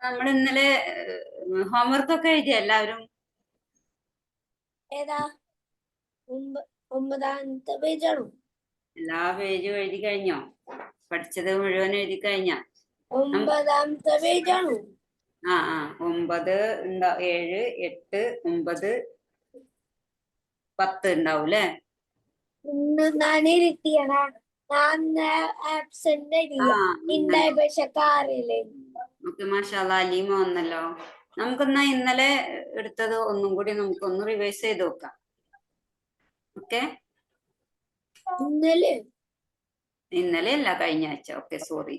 നമ്മൾ ഇന്നലെ ഹോംവർക്ക് ഒക്കെ എഴുതിയ എല്ലാവരും? ഏതാ? 9ാമത്തെ പേജാണോ? എല്ലാ പേജും എഴുതി കഴിഞ്ഞോ? പഠിച്ചത് മുഴുവൻ എഴുതി കഴിഞ്ഞ? 9ാമത്തെ പേജാണോ? ആ 9 7 8 9 10 ഉണ്ടാവും അല്ലേ? ഞാൻ ഇരുത്തിയണ ആബ്സെന്റ് ഉണ്ടായ പക്ഷെ കാറില്ലേ. ഓക്കെ, മാഷാഅല്ലാ, അലീമ വന്നല്ലോ. നമുക്കെന്നാ ഇന്നലെ എടുത്തത് ഒന്നും കൂടി നമുക്കൊന്ന് റിവൈസ് ചെയ്ത് നോക്കാം. ഓക്കെ, ഇന്നലെ അല്ല, കഴിഞ്ഞ ആഴ്ച. Okay, sorry.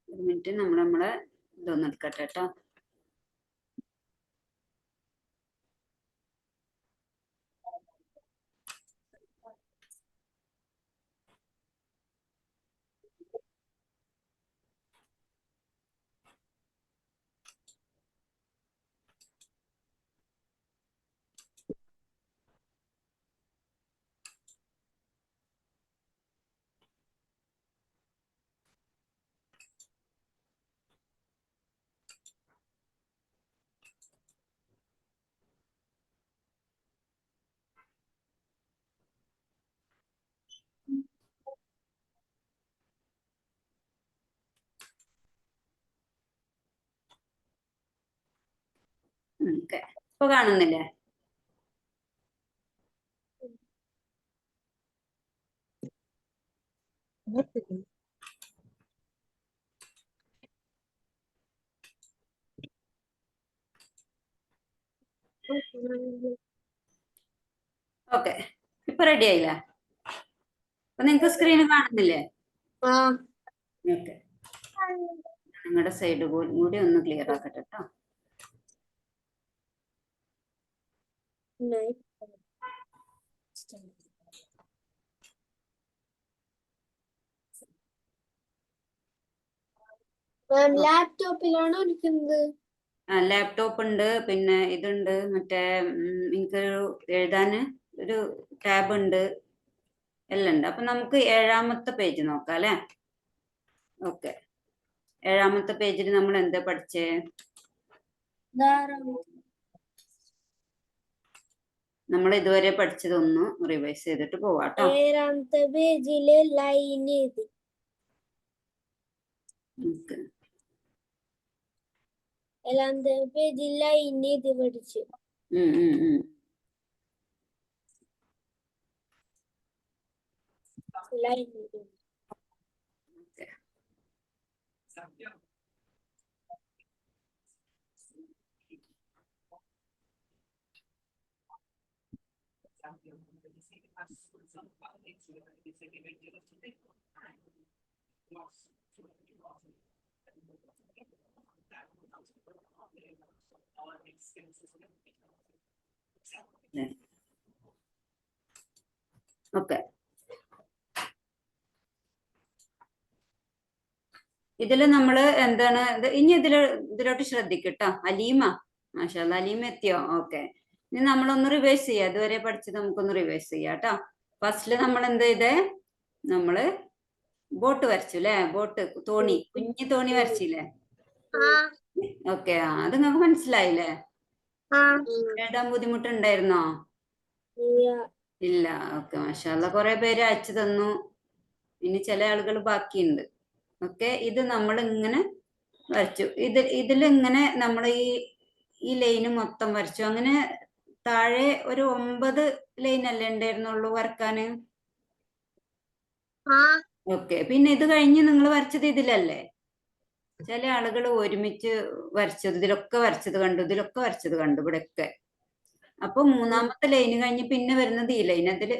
ഒരു മിനിറ്റ്, നമ്മളെ ഇതൊന്ന് എടുക്കട്ടെ കേട്ടോ. ഓക്കെ, ഇപ്പൊ കാണുന്നില്ലേ? ഓക്കെ, ഇപ്പൊ റെഡി ആയില്ലേ? അപ്പൊ നിങ്ങക്ക് സ്ക്രീൻ കാണുന്നില്ലേ? ഓക്കെ, നിങ്ങളുടെ സൈഡ് കൂടി ഒന്ന് ക്ലിയർ ആക്കട്ടെ കേട്ടോ. ലാപ്ടോപ്പിലാണോ ഇരിക്കുന്നത്? ലാപ്ടോപ്പ് ഉണ്ട്, പിന്നെ ഇതുണ്ട്, മറ്റേ എനിക്കൊരു എഴുതാന് ഒരു ടാബ് ഉണ്ട്, എല്ലാം ഉണ്ട്. അപ്പൊ നമുക്ക് 7ാമത്തെ പേജ് നോക്കാം അല്ലെ? ഓക്കെ, 7ാമത്തെ പേജിൽ നമ്മൾ എന്താ പഠിച്ചേ? നമ്മൾ ഇതുവരെ പഠിച്ചതൊന്ന് റിവൈസ് ചെയ്തിട്ട് പോവാട്ടോ. 7ാമത്തെ പേജില് ലൈൻ എഴുതി. 7ാമത്തെ പേജിൽ ലൈൻ എഴുതി പഠിച്ചു. ലൈൻ ഓക്കെ, ഇതില് നമ്മള് എന്താണ് ഇനി ഇതിലോട്ട് ശ്രദ്ധിക്കട്ടോ. അലീമ, മാഷാഅല്ലാ, അലീമ എത്തിയോ? ഓക്കെ, ഇനി നമ്മളൊന്ന് റിവൈസ് ചെയ്യാം. ഇതുവരെ പഠിച്ചത് നമുക്കൊന്ന് റിവൈസ് ചെയ്യാം കേട്ടോ. ഫസ്റ്റില് നമ്മൾ എന്ത് ചെയ്തേ? നമ്മള് ബോട്ട് വരച്ചു അല്ലെ? ബോട്ട്, തോണി, കുഞ്ഞു തോണി വരച്ചില്ലേ? ഓക്കെ, അത് നിങ്ങൾക്ക് മനസ്സിലായില്ലേ? എഴുതാൻ ബുദ്ധിമുട്ടുണ്ടായിരുന്നോ? ഇല്ല. ഓക്കെ, മാഷാഅല്ലാ, കുറെ പേര് അയച്ചു തന്നു. ഇനി ചില ആളുകൾ ബാക്കിയുണ്ട്. ഓക്കെ, ഇത് നമ്മൾ ഇങ്ങനെ വരച്ചു. ഇതിലിങ്ങനെ നമ്മൾ ഈ ലൈന് മൊത്തം വരച്ചു. അങ്ങനെ താഴെ ഒരു 9 ലൈൻ അല്ലേ ഉണ്ടായിരുന്നുള്ളൂ വരക്കാന്? ഓക്കെ, പിന്നെ ഇത് കഴിഞ്ഞ് നിങ്ങൾ വരച്ചത് ഇതിലല്ലേ? ചില ആളുകൾ ഒരുമിച്ച് വരച്ചത്, ഇതിലൊക്കെ വരച്ചത് കണ്ടു, ഇതിലൊക്കെ വരച്ചത് കണ്ടു, ഇവിടെയൊക്കെ. അപ്പൊ 3ാമത്തെ ലൈന് കഴിഞ്ഞ് പിന്നെ വരുന്നത് ഈ ലൈൻ. അതില്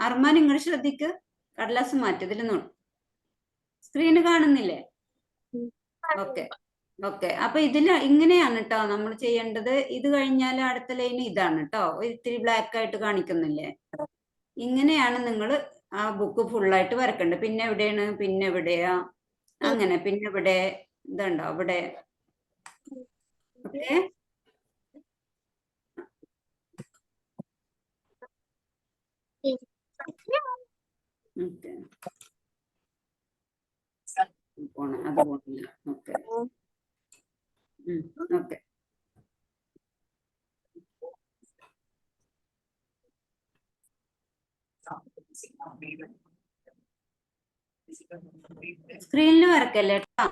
അർമാൻ നിങ്ങൾ ശ്രദ്ധിക്ക്, കടലാസ് മാറ്റി ഇതിൽ സ്ക്രീന് കാണുന്നില്ലേ? Okay okay. അപ്പൊ ഇതില് ഇങ്ങനെയാണ് കേട്ടോ നമ്മൾ ചെയ്യേണ്ടത്. ഇത് കഴിഞ്ഞാൽ അടുത്ത ലൈൻ ഇതാണ് കേട്ടോ. ഇത്തിരി ബ്ലാക്ക് ആയിട്ട് കാണിക്കുന്നില്ലേ? ഇങ്ങനെയാണ് നിങ്ങൾ ആ ബുക്ക് ഫുള്ളായിട്ട് വരക്കേണ്ടത്. പിന്നെ എവിടെയാണ്? പിന്നെ എവിടെയാ? അങ്ങനെ പിന്നെ ഇവിടെ ഇതുണ്ടോ അവിടെ? ഓക്കെ ഓക്കെ പോണ അത് പോണില്ല. Okay okay. സ്ക്രീനിൽ വരക്കല്ലേ കേട്ടോ.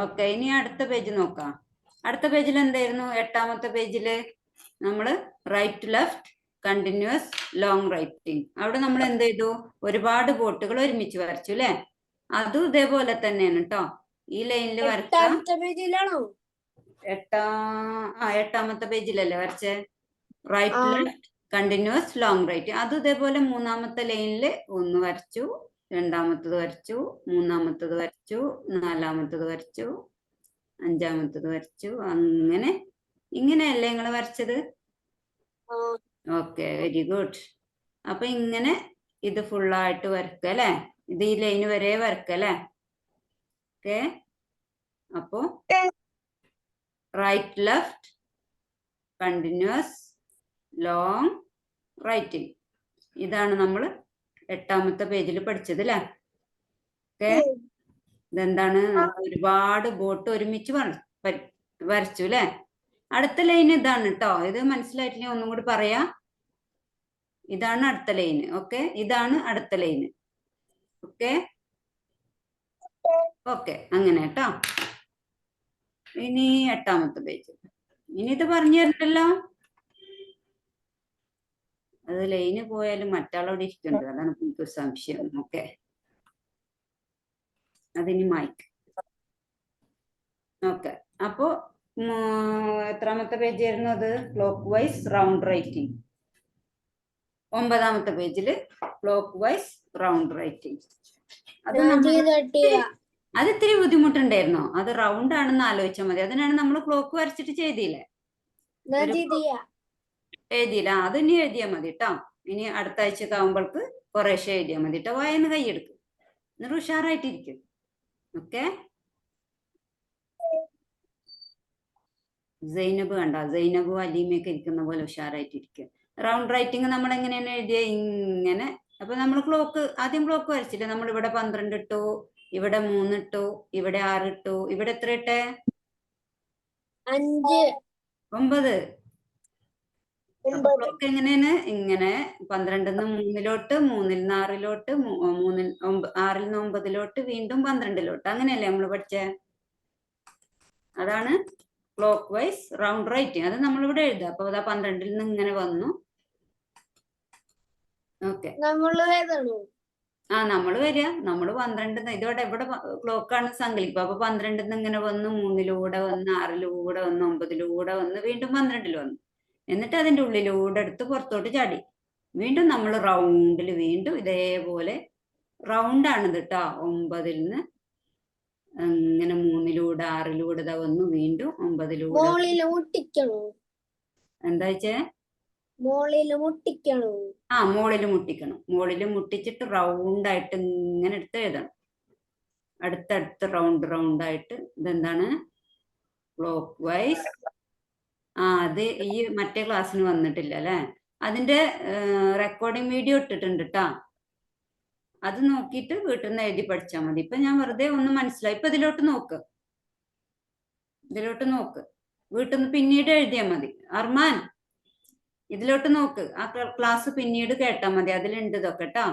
ഓക്കെ, ഇനി അടുത്ത പേജ് നോക്കാം. അടുത്ത പേജിൽ എന്തായിരുന്നു? 8ാമത്തെ പേജില് നമ്മള് right left continuous long writing. അവിടെ നമ്മൾ എന്ത് ചെയ്തു? ഒരുപാട് ബോട്ടുകൾ ഒരുമിച്ച് വരച്ചു അല്ലെ? അതും ഇതേപോലെ തന്നെയാണ് കേട്ടോ. ഈ ലൈനിൽ വരക്കാം. 8ാമത്തെ പേജിലല്ലേ വരച്ചേ? Right left continuous long right. അതും ഇതേപോലെ 3ാമത്തെ ലൈനില് ഒന്ന് വരച്ചു, 2ാമത്തത് വരച്ചു, 3ാമത്തത് വരച്ചു, 4ാമത്തത് വരച്ചു, 5ാമത്തത് വരച്ചു. അങ്ങനെ ഇങ്ങനെയല്ലേ നിങ്ങൾ വരച്ചത്? Okay, very good. അപ്പൊ ഇങ്ങനെ ഇത് ഫുള്ളായിട്ട് വരക്കല്ലേ? ഇത് ഈ ലൈന് വരെ വരക്കല്ലേ? ഓക്കെ. അപ്പോ right left continuous long writing. ഇതാണ് നമ്മൾ 8ാമത്തെ പേജിൽ പഠിച്ചത് അല്ലേ? ഓക്കെ. ഇതെന്താണ്? ഒരുപാട് ബോട്ട് ഒരുമിച്ച് വരച്ചു അല്ലെ? അടുത്ത ലൈൻ ഇതാണ് കേട്ടോ. ഇത് മനസ്സിലായിട്ടില്ല, ഒന്നും കൂടി പറയാ. ഇതാണ് അടുത്ത ലൈന്. ഓക്കെ, ഇതാണ് അടുത്ത ലൈന്. ഓക്കെ ഓക്കെ, അങ്ങനെ കേട്ടോ. ഇനി 8ാമത്തെ പേജ്. ഇനി ഇത് പറഞ്ഞു തരണ്ടല്ലോ. അത് ലൈന് പോയാലും മറ്റാളോട് ഇരിക്കുന്നുണ്ട്, അതാണ് എനിക്ക് സംശയം. ഓക്കെ, അതിന് മായ്ക്ക്. ഓക്കെ, അപ്പോ എത്രാമത്തെ പേജ് ആയിരുന്നു അത്? Clockwise round writing. 9ാമത്തെ പേജില് ക്ലോക്ക് വൈസ് റൗണ്ട് റൈറ്റിംഗ്. അത് ഇത്തിരി ബുദ്ധിമുട്ടുണ്ടായിരുന്നോ? അത് റൗണ്ട് ആണെന്ന് ആലോചിച്ചാൽ മതി. അതിനാണ് നമ്മൾ ക്ലോക്ക് വരച്ചിട്ട് ചെയ്തില്ലേ? എഴുതിയില്ല? അത് ഇനി എഴുതിയാൽ മതി കേട്ടോ. ഇനി അടുത്ത ആഴ്ച ആവുമ്പോൾക്ക് കുറേശ്ശെ എഴുതിയാൽ മതി കേട്ടോ. വായന്ന് കൈയെടുക്കും, എന്നിട്ട് ഉഷാറായിട്ടിരിക്കും. ഓക്കെ. സൈനബ് കണ്ട? സൈനബും അലീമയൊക്കെ ഇരിക്കുന്ന പോലെ ഉഷാറായിട്ടിരിക്കും. റൗണ്ട് റൈറ്റിംഗ് നമ്മൾ എങ്ങനെയാണ് എഴുതിയ? ഇങ്ങനെ. അപ്പൊ നമ്മൾ ക്ലോക്ക് ആദ്യം ക്ലോക്ക് വരച്ചില്ലേ? നമ്മൾ ഇവിടെ 12 ഇട്ടു, ഇവിടെ 3 ഇട്ടു, ഇവിടെ 6 ഇട്ടു, ഇവിടെ എത്ര ഇട്ടേ? 9. ക്ലോക്ക് എങ്ങനെയാണ്? ഇങ്ങനെ 12-ന്ന് 3-ലോട്ട്, 3-ൽ-നിന്ന് 6-ലോട്ട്, 6-ൽ-നിന്ന് 9-ലോട്ട്, വീണ്ടും 12-ലോട്ട്. അങ്ങനെയല്ലേ നമ്മൾ പഠിച്ചേ? അതാണ് ക്ലോക്ക് വൈസ് റൗണ്ട് റൈറ്റിംഗ്. അത് നമ്മളിവിടെ എഴുതുക. അപ്പൊ അതാ 12-ൽ-നിന്ന് ഇങ്ങനെ വന്നു. ഓക്കെ, നമ്മൾ വരിക. നമ്മൾ 12 ഇതോടെ ഇവിടെ ക്ലോക്കാണ് സങ്കല്പിക്കുക. അപ്പൊ 12-ന്ന് ഇങ്ങനെ വന്നു, 3-ലൂടെ വന്ന്, 6-ലൂടെ വന്ന്, 9-ലൂടെ വന്ന്, വീണ്ടും 12-ൽ വന്നു. എന്നിട്ട് അതിന്റെ ഉള്ളിലൂടെ എടുത്ത് പുറത്തോട്ട് ചാടി. വീണ്ടും നമ്മൾ റൗണ്ടിൽ വീണ്ടും ഇതേപോലെ റൗണ്ടാണിത് കേട്ടോ. 9-ൽ-നിന്ന് അങ്ങനെ 3-ലൂടെ, 6-ലൂടെ വന്നു, വീണ്ടും 9-ലൂടെ. എന്താ വെച്ചേ? മോളിൽ മുട്ടിക്കണം. മോളിൽ മുട്ടിച്ചിട്ട് റൗണ്ടായിട്ട് ഇങ്ങനെ എടുത്ത് എഴുതണം. അടുത്തടുത്ത് റൗണ്ടായിട്ട്. ഇതെന്താണ്? Clock vice. അത് ഈ മറ്റേ ക്ലാസ്സിന് വന്നിട്ടില്ല അല്ലെ? അതിന്റെ റെക്കോർഡിംഗ് വീഡിയോ ഇട്ടിട്ടുണ്ട് കേട്ടോ. അത് നോക്കിയിട്ട് വീട്ടിൽ നിന്ന് എഴുതി പഠിച്ചാൽ മതി. ഇപ്പൊ ഞാൻ വെറുതെ ഒന്ന് മനസ്സിലായി. ഇപ്പൊ ഇതിലോട്ട് നോക്ക്, വീട്ടിൽ നിന്ന് പിന്നീട് എഴുതിയാൽ മതി. അർമാൻ, ഇതിലോട്ട് നോക്ക്. ആ ക്ലാസ് പിന്നീട് കേട്ടാൽ മതി, അതിലുണ്ട് ഇതൊക്കെ കേട്ടോ.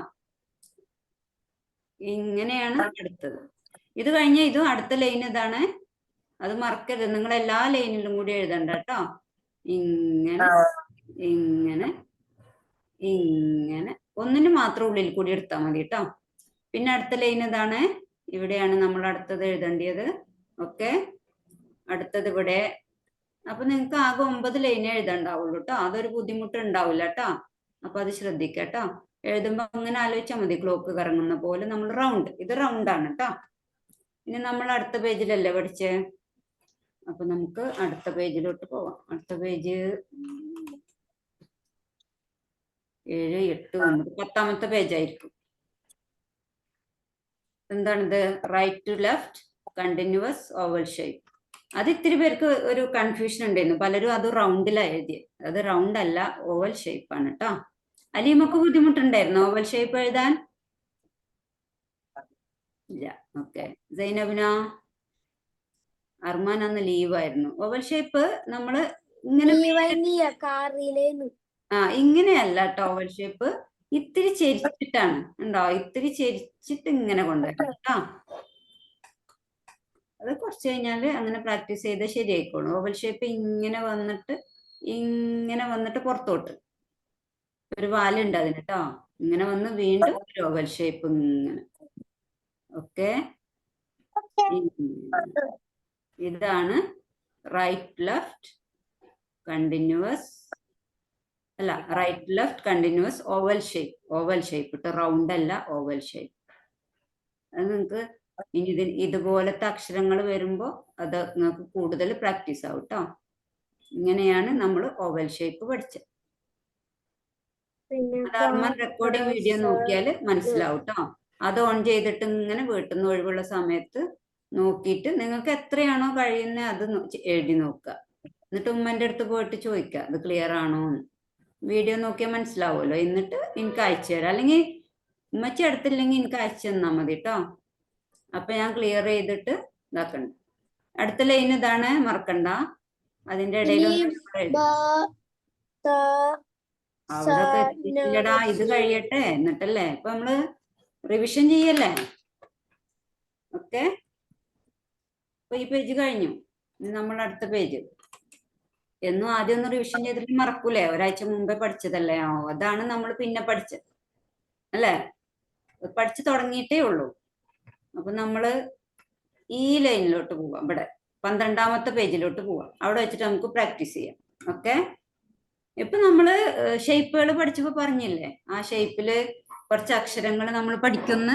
ഇങ്ങനെയാണ് അടുത്തത്. ഇത് കഴിഞ്ഞ ഇതും അടുത്ത ലൈൻ ഇതാണ്. അത് മറക്കരുത്. നിങ്ങൾ എല്ലാ ലൈനിലും കൂടി എഴുതണ്ട കേട്ടോ. ഇങ്ങനെ ഇങ്ങനെ ഇങ്ങനെ ഒന്നിന് മാത്രം ഉള്ളിൽ കൂടി എടുത്താൽ മതി കേട്ടോ. പിന്നെ അടുത്ത ലൈൻ ഇതാണ്. ഇവിടെയാണ് നമ്മൾ അടുത്തത് എഴുതേണ്ടത്. ഓക്കെ, അടുത്തത് ഇവിടെ. അപ്പൊ നിങ്ങൾക്ക് ആകെ 9 ലൈനേ എഴുതണ്ടാവുള്ളൂ കേട്ടോ. അതൊരു ബുദ്ധിമുട്ട് ഉണ്ടാവില്ല കേട്ടോ. അപ്പൊ അത് ശ്രദ്ധിക്കുക കേട്ടോ. എഴുതുമ്പോ അങ്ങനെ ആലോചിച്ചാൽ മതി, ക്ലോക്ക് കറങ്ങുന്ന പോലെ. നമ്മൾ റൗണ്ട്, ഇത് റൗണ്ട് ആണ് കേട്ടോ. ഇനി നമ്മൾ അടുത്ത പേജിലല്ലേ പഠിച്ചേ. അപ്പൊ നമുക്ക് അടുത്ത പേജിലോട്ട് പോവാം. അടുത്ത പേജ് 7, 8, 9, 10ാമത്തെ പേജായിരിക്കും. എന്താണിത്? Right to left continuous oval shape. അത് ഇത്തിരി പേർക്ക് ഒരു കൺഫ്യൂഷൻ ഉണ്ടായിരുന്നു. പലരും അത് റൗണ്ടിലാണ് എഴുതിയത്. അത് റൗണ്ട് അല്ല, ഓവൽ ഷേപ്പ് ആണ് കേട്ടോ. അലീമക്ക് ബുദ്ധിമുട്ടുണ്ടായിരുന്നു ഓവൽ ഷേപ്പ് എഴുതാൻ? ഇല്ല. ഓക്കെ. സൈനബിനോ? അർമാൻ അന്ന് ലീവായിരുന്നു. ഓവൽ ഷേപ്പ് നമ്മള് ഇങ്ങനെ ഇങ്ങനെയല്ല കേട്ടോ. ഓവൽ ഷേപ്പ് ഇത്തിരി ചെരിച്ചിട്ടാണ്, ഉണ്ടോ? ഇത്തിരി ചെരിച്ചിട്ട് ഇങ്ങനെ കൊണ്ടുവരണം കേട്ടോ. അത് കുറച്ച് കഴിഞ്ഞാല് അങ്ങനെ പ്രാക്ടീസ് ചെയ്ത് ശരിയായിക്കോളും. ഓവൽ ഷേപ്പ് ഇങ്ങനെ വന്നിട്ട് പുറത്തോട്ട് ഒരു വാലുണ്ട് അതിന് കേട്ടോ. ഇങ്ങനെ വന്ന് വീണ്ടും ഒരു ഓവൽ ഷേപ്പ് ഇങ്ങനെ. ഓക്കെ, ഇതാണ് റൈറ്റ് ലെഫ്റ്റ് കണ്ടിന്യൂസ്, അല്ല, right left continuous oval shape. Oval shape ഇട്ട് റൗണ്ട് അല്ല, ഓവൽ ഷേപ്പ്. അത് നിങ്ങൾക്ക് ഇനി ഇതുപോലത്തെ അക്ഷരങ്ങൾ വരുമ്പോൾ അത് നിങ്ങൾക്ക് കൂടുതൽ പ്രാക്ടീസ് ആവും കേട്ടോ. ഇങ്ങനെയാണ് നമ്മൾ ഓവൽ ഷേപ്പ് പഠിച്ചത്. അർമാൻ റെക്കോർഡിംഗ് വീഡിയോ നോക്കിയാൽ മനസ്സിലാവും കേട്ടോ. അത് ഓൺ ചെയ്തിട്ട് ഇങ്ങനെ വീട്ടിൽ നിന്ന് ഒഴിവുള്ള സമയത്ത് നോക്കിയിട്ട് നിങ്ങൾക്ക് എത്രയാണോ കഴിയുന്നത് അത് എഴുതി നോക്കുക. എന്നിട്ട് ഉമ്മൻ്റെ അടുത്ത് പോയിട്ട് ചോദിക്കുക അത് ക്ലിയർ ആണോ എന്ന്. വീഡിയോ നോക്കിയാൽ മനസ്സിലാവുമല്ലോ. എന്നിട്ട് എനിക്ക് അയച്ചു തരാം. അല്ലെങ്കിൽ ഉമ്മച്ചി അടുത്തില്ലെങ്കിൽ എനിക്ക് അയച്ചു തന്നാൽ മതി കേട്ടോ. അപ്പൊ ഞാൻ ക്ലിയർ ചെയ്തിട്ട് ഇതാക്കണ്ട. അടുത്ത ലൈൻ ഇതാണ്, മറക്കണ്ട. അതിന്റെ ഇടയിൽ അവിടൊക്കെ എത്തിയില്ലടാ. ഇത് കഴിയട്ടെ എന്നിട്ടല്ലേ ഇപ്പൊ നമ്മള് റിവിഷൻ ചെയ്യല്ലേ. ഓക്കെ, അപ്പൊ ഈ പേജ് കഴിഞ്ഞു. ഇനി നമ്മൾ അടുത്ത പേജ്. എന്നും ആദ്യം ഒന്ന് റിവിഷൻ ചെയ്തിട്ട് മറക്കൂലേ? ഒരാഴ്ച മുമ്പേ പഠിച്ചതല്ലേ. അതാണ് നമ്മൾ പിന്നെ പഠിച്ചത് അല്ലേ? പഠിച്ചു തുടങ്ങിയിട്ടേ ഉള്ളൂ. അപ്പൊ നമ്മള് ഈ ലൈനിലോട്ട് പോവാം. ഇവിടെ 12ാമത്തെ പേജിലോട്ട് പോവാം. അവിടെ വെച്ചിട്ട് നമുക്ക് പ്രാക്ടീസ് ചെയ്യാം. ഓക്കെ, ഇപ്പൊ നമ്മള് ഷേപ്പുകൾ പഠിച്ചപ്പോ പറഞ്ഞില്ലേ, ആ ഷേപ്പില് കുറച്ച് അക്ഷരങ്ങൾ നമ്മൾ പഠിക്കുന്ന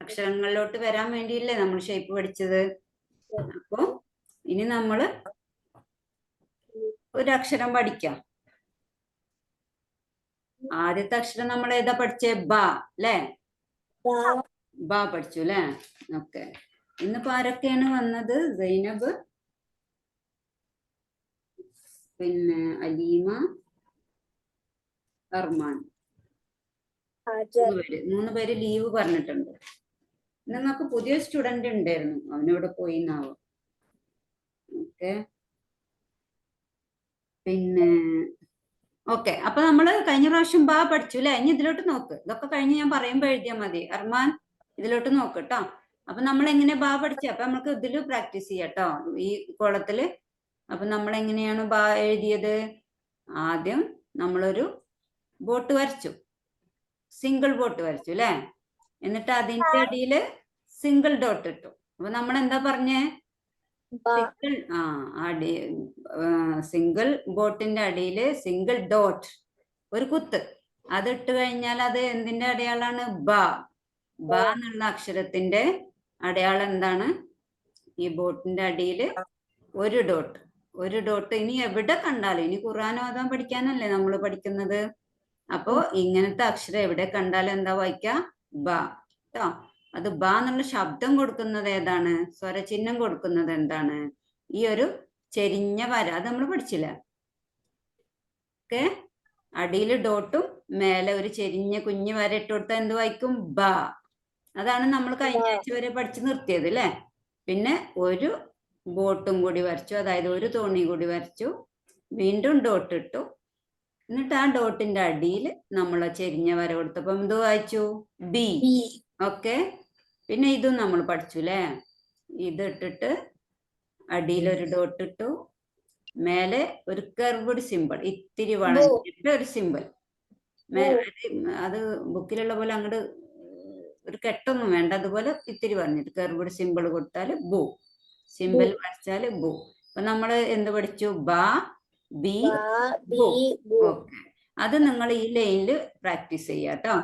അക്ഷരങ്ങളിലോട്ട് വരാൻ വേണ്ടിയില്ലേ നമ്മൾ ഷേപ്പ് പഠിച്ചത്. അപ്പൊ ഇനി നമ്മള് ഒരു അക്ഷരം പഠിക്കാം. ആദ്യത്തെ അക്ഷരം നമ്മൾ ഏതാ പഠിച്ചേ? ബ അല്ലേ? ബ പഠിച്ചു അല്ലേ? ഓക്കെ. ഇന്നിപ്പോ ആരൊക്കെയാണ് വന്നത്? സൈനബ്, പിന്നെ അലീമ, അർമാൻ. 3 പേര് ലീവ് പറഞ്ഞിട്ടുണ്ട്. നിങ്ങൾക്ക് പുതിയ സ്റ്റുഡന്റ് ഉണ്ടായിരുന്നു, അവനോട് പോയി എന്നാവും. ഓക്കെ, പിന്നെ ഓക്കെ. അപ്പൊ നമ്മള് കഴിഞ്ഞ പ്രാവശ്യം ബാ പഠിച്ചു അല്ലെ? ഇനി ഇതിലോട്ട് നോക്ക്. ഇതൊക്കെ കഴിഞ്ഞ് ഞാൻ പറയുമ്പോ എഴുതിയാൽ മതി. അർമാൻ ഇതിലോട്ട് നോക്ക് കേട്ടോ. അപ്പൊ നമ്മൾ എങ്ങനെ ബാ പഠിച്ച? അപ്പൊ നമുക്ക് ഇതില് പ്രാക്ടീസ് ചെയ്യാം കേട്ടോ, ഈ കോളത്തില്. അപ്പൊ നമ്മൾ എങ്ങനെയാണ് ബാ എഴുതിയത്? ആദ്യം നമ്മളൊരു ബോട്ട് വരച്ചു, സിംഗിൾ ബോട്ട് വരച്ചു അല്ലെ? എന്നിട്ട് അതിന്റെ അടിയില് സിംഗിൾ ഡോട്ട് ഇട്ടു. അപ്പൊ നമ്മൾ എന്താ പറഞ്ഞേ? സിംഗിൾ ബോട്ടിന്റെ അടിയില് സിംഗിൾ ഡോട്ട്, ഒരു കുത്ത്. അത് ഇട്ട് കഴിഞ്ഞാൽ അത് എന്തിന്റെ അടയാളാണ്? ബ. ബ എന്നുള്ള അക്ഷരത്തിന്റെ അടയാളം എന്താണ്? ഈ ബോട്ടിന്റെ അടിയില് ഒരു ഡോട്ട്. ഒരു ഡോട്ട് ഇനി എവിടെ കണ്ടാലും, ഇനി ഖുർആൻ ഓതാൻ പഠിക്കാനല്ലേ നമ്മൾ പഠിക്കുന്നത്. അപ്പോ ഇങ്ങനത്തെ അക്ഷരം എവിടെ കണ്ടാലും എന്താ വായിക്ക? ബ കേട്ടോ. അത് ബ എന്നുള്ള ശബ്ദം കൊടുക്കുന്നത് ഏതാണ്? സ്വരചിഹ്നം കൊടുക്കുന്നത് എന്താണ്? ഈ ഒരു ചെരിഞ്ഞ വര. അത് നമ്മൾ പഠിച്ചില്ല. ഓക്കെ, അടിയിൽ ഡോട്ടും മേലെ ഒരു ചെരിഞ്ഞ കുഞ്ഞു വര ഇട്ട് കൊടുത്താൽ എന്ത് വായിക്കും? ബ. അതാണ് നമ്മൾ കഴിഞ്ഞ ആഴ്ച വരെ പഠിച്ചു നിർത്തിയത് അല്ലേ? പിന്നെ ഒരു ബോട്ടും കൂടി വരച്ചു, അതായത് ഒരു തോണി കൂടി വരച്ചു, വീണ്ടും ഡോട്ട് ഇട്ടു. എന്നിട്ട് ആ ഡോട്ടിന്റെ അടിയിൽ നമ്മൾ ചെരിഞ്ഞ വര കൊടുത്തപ്പം എന്ത് വായിച്ചു? ബി. ഓക്കെ, പിന്നെ ഇതും നമ്മൾ പഠിച്ചു അല്ലേ? ഇത് ഇട്ടിട്ട് അടിയിലൊരു ഡോട്ട് ഇട്ടു, മേലെ ഒരു കർവ്ഡ് സിമ്പിൾ, ഇത്തിരി വളഞ്ഞിട്ട് ഒരു സിമ്പിൾ. അത് ബുക്കിലുള്ള പോലെ അങ്ങോട്ട് ഒരു കെട്ടൊന്നും വേണ്ട, അതുപോലെ ഇത്തിരി പറഞ്ഞിട്ട് കർവ്ഡ് സിമ്പിൾ കൊടുത്താൽ ബു, സിമ്പിൾ വരച്ചാൽ ബു. അപ്പൊ നമ്മൾ എന്ത് പഠിച്ചു? ബ, ബി, ബു. ഓക്കെ, അത് നിങ്ങൾ ഈ ലൈനിൽ പ്രാക്ടീസ് ചെയ്യാട്ടോ.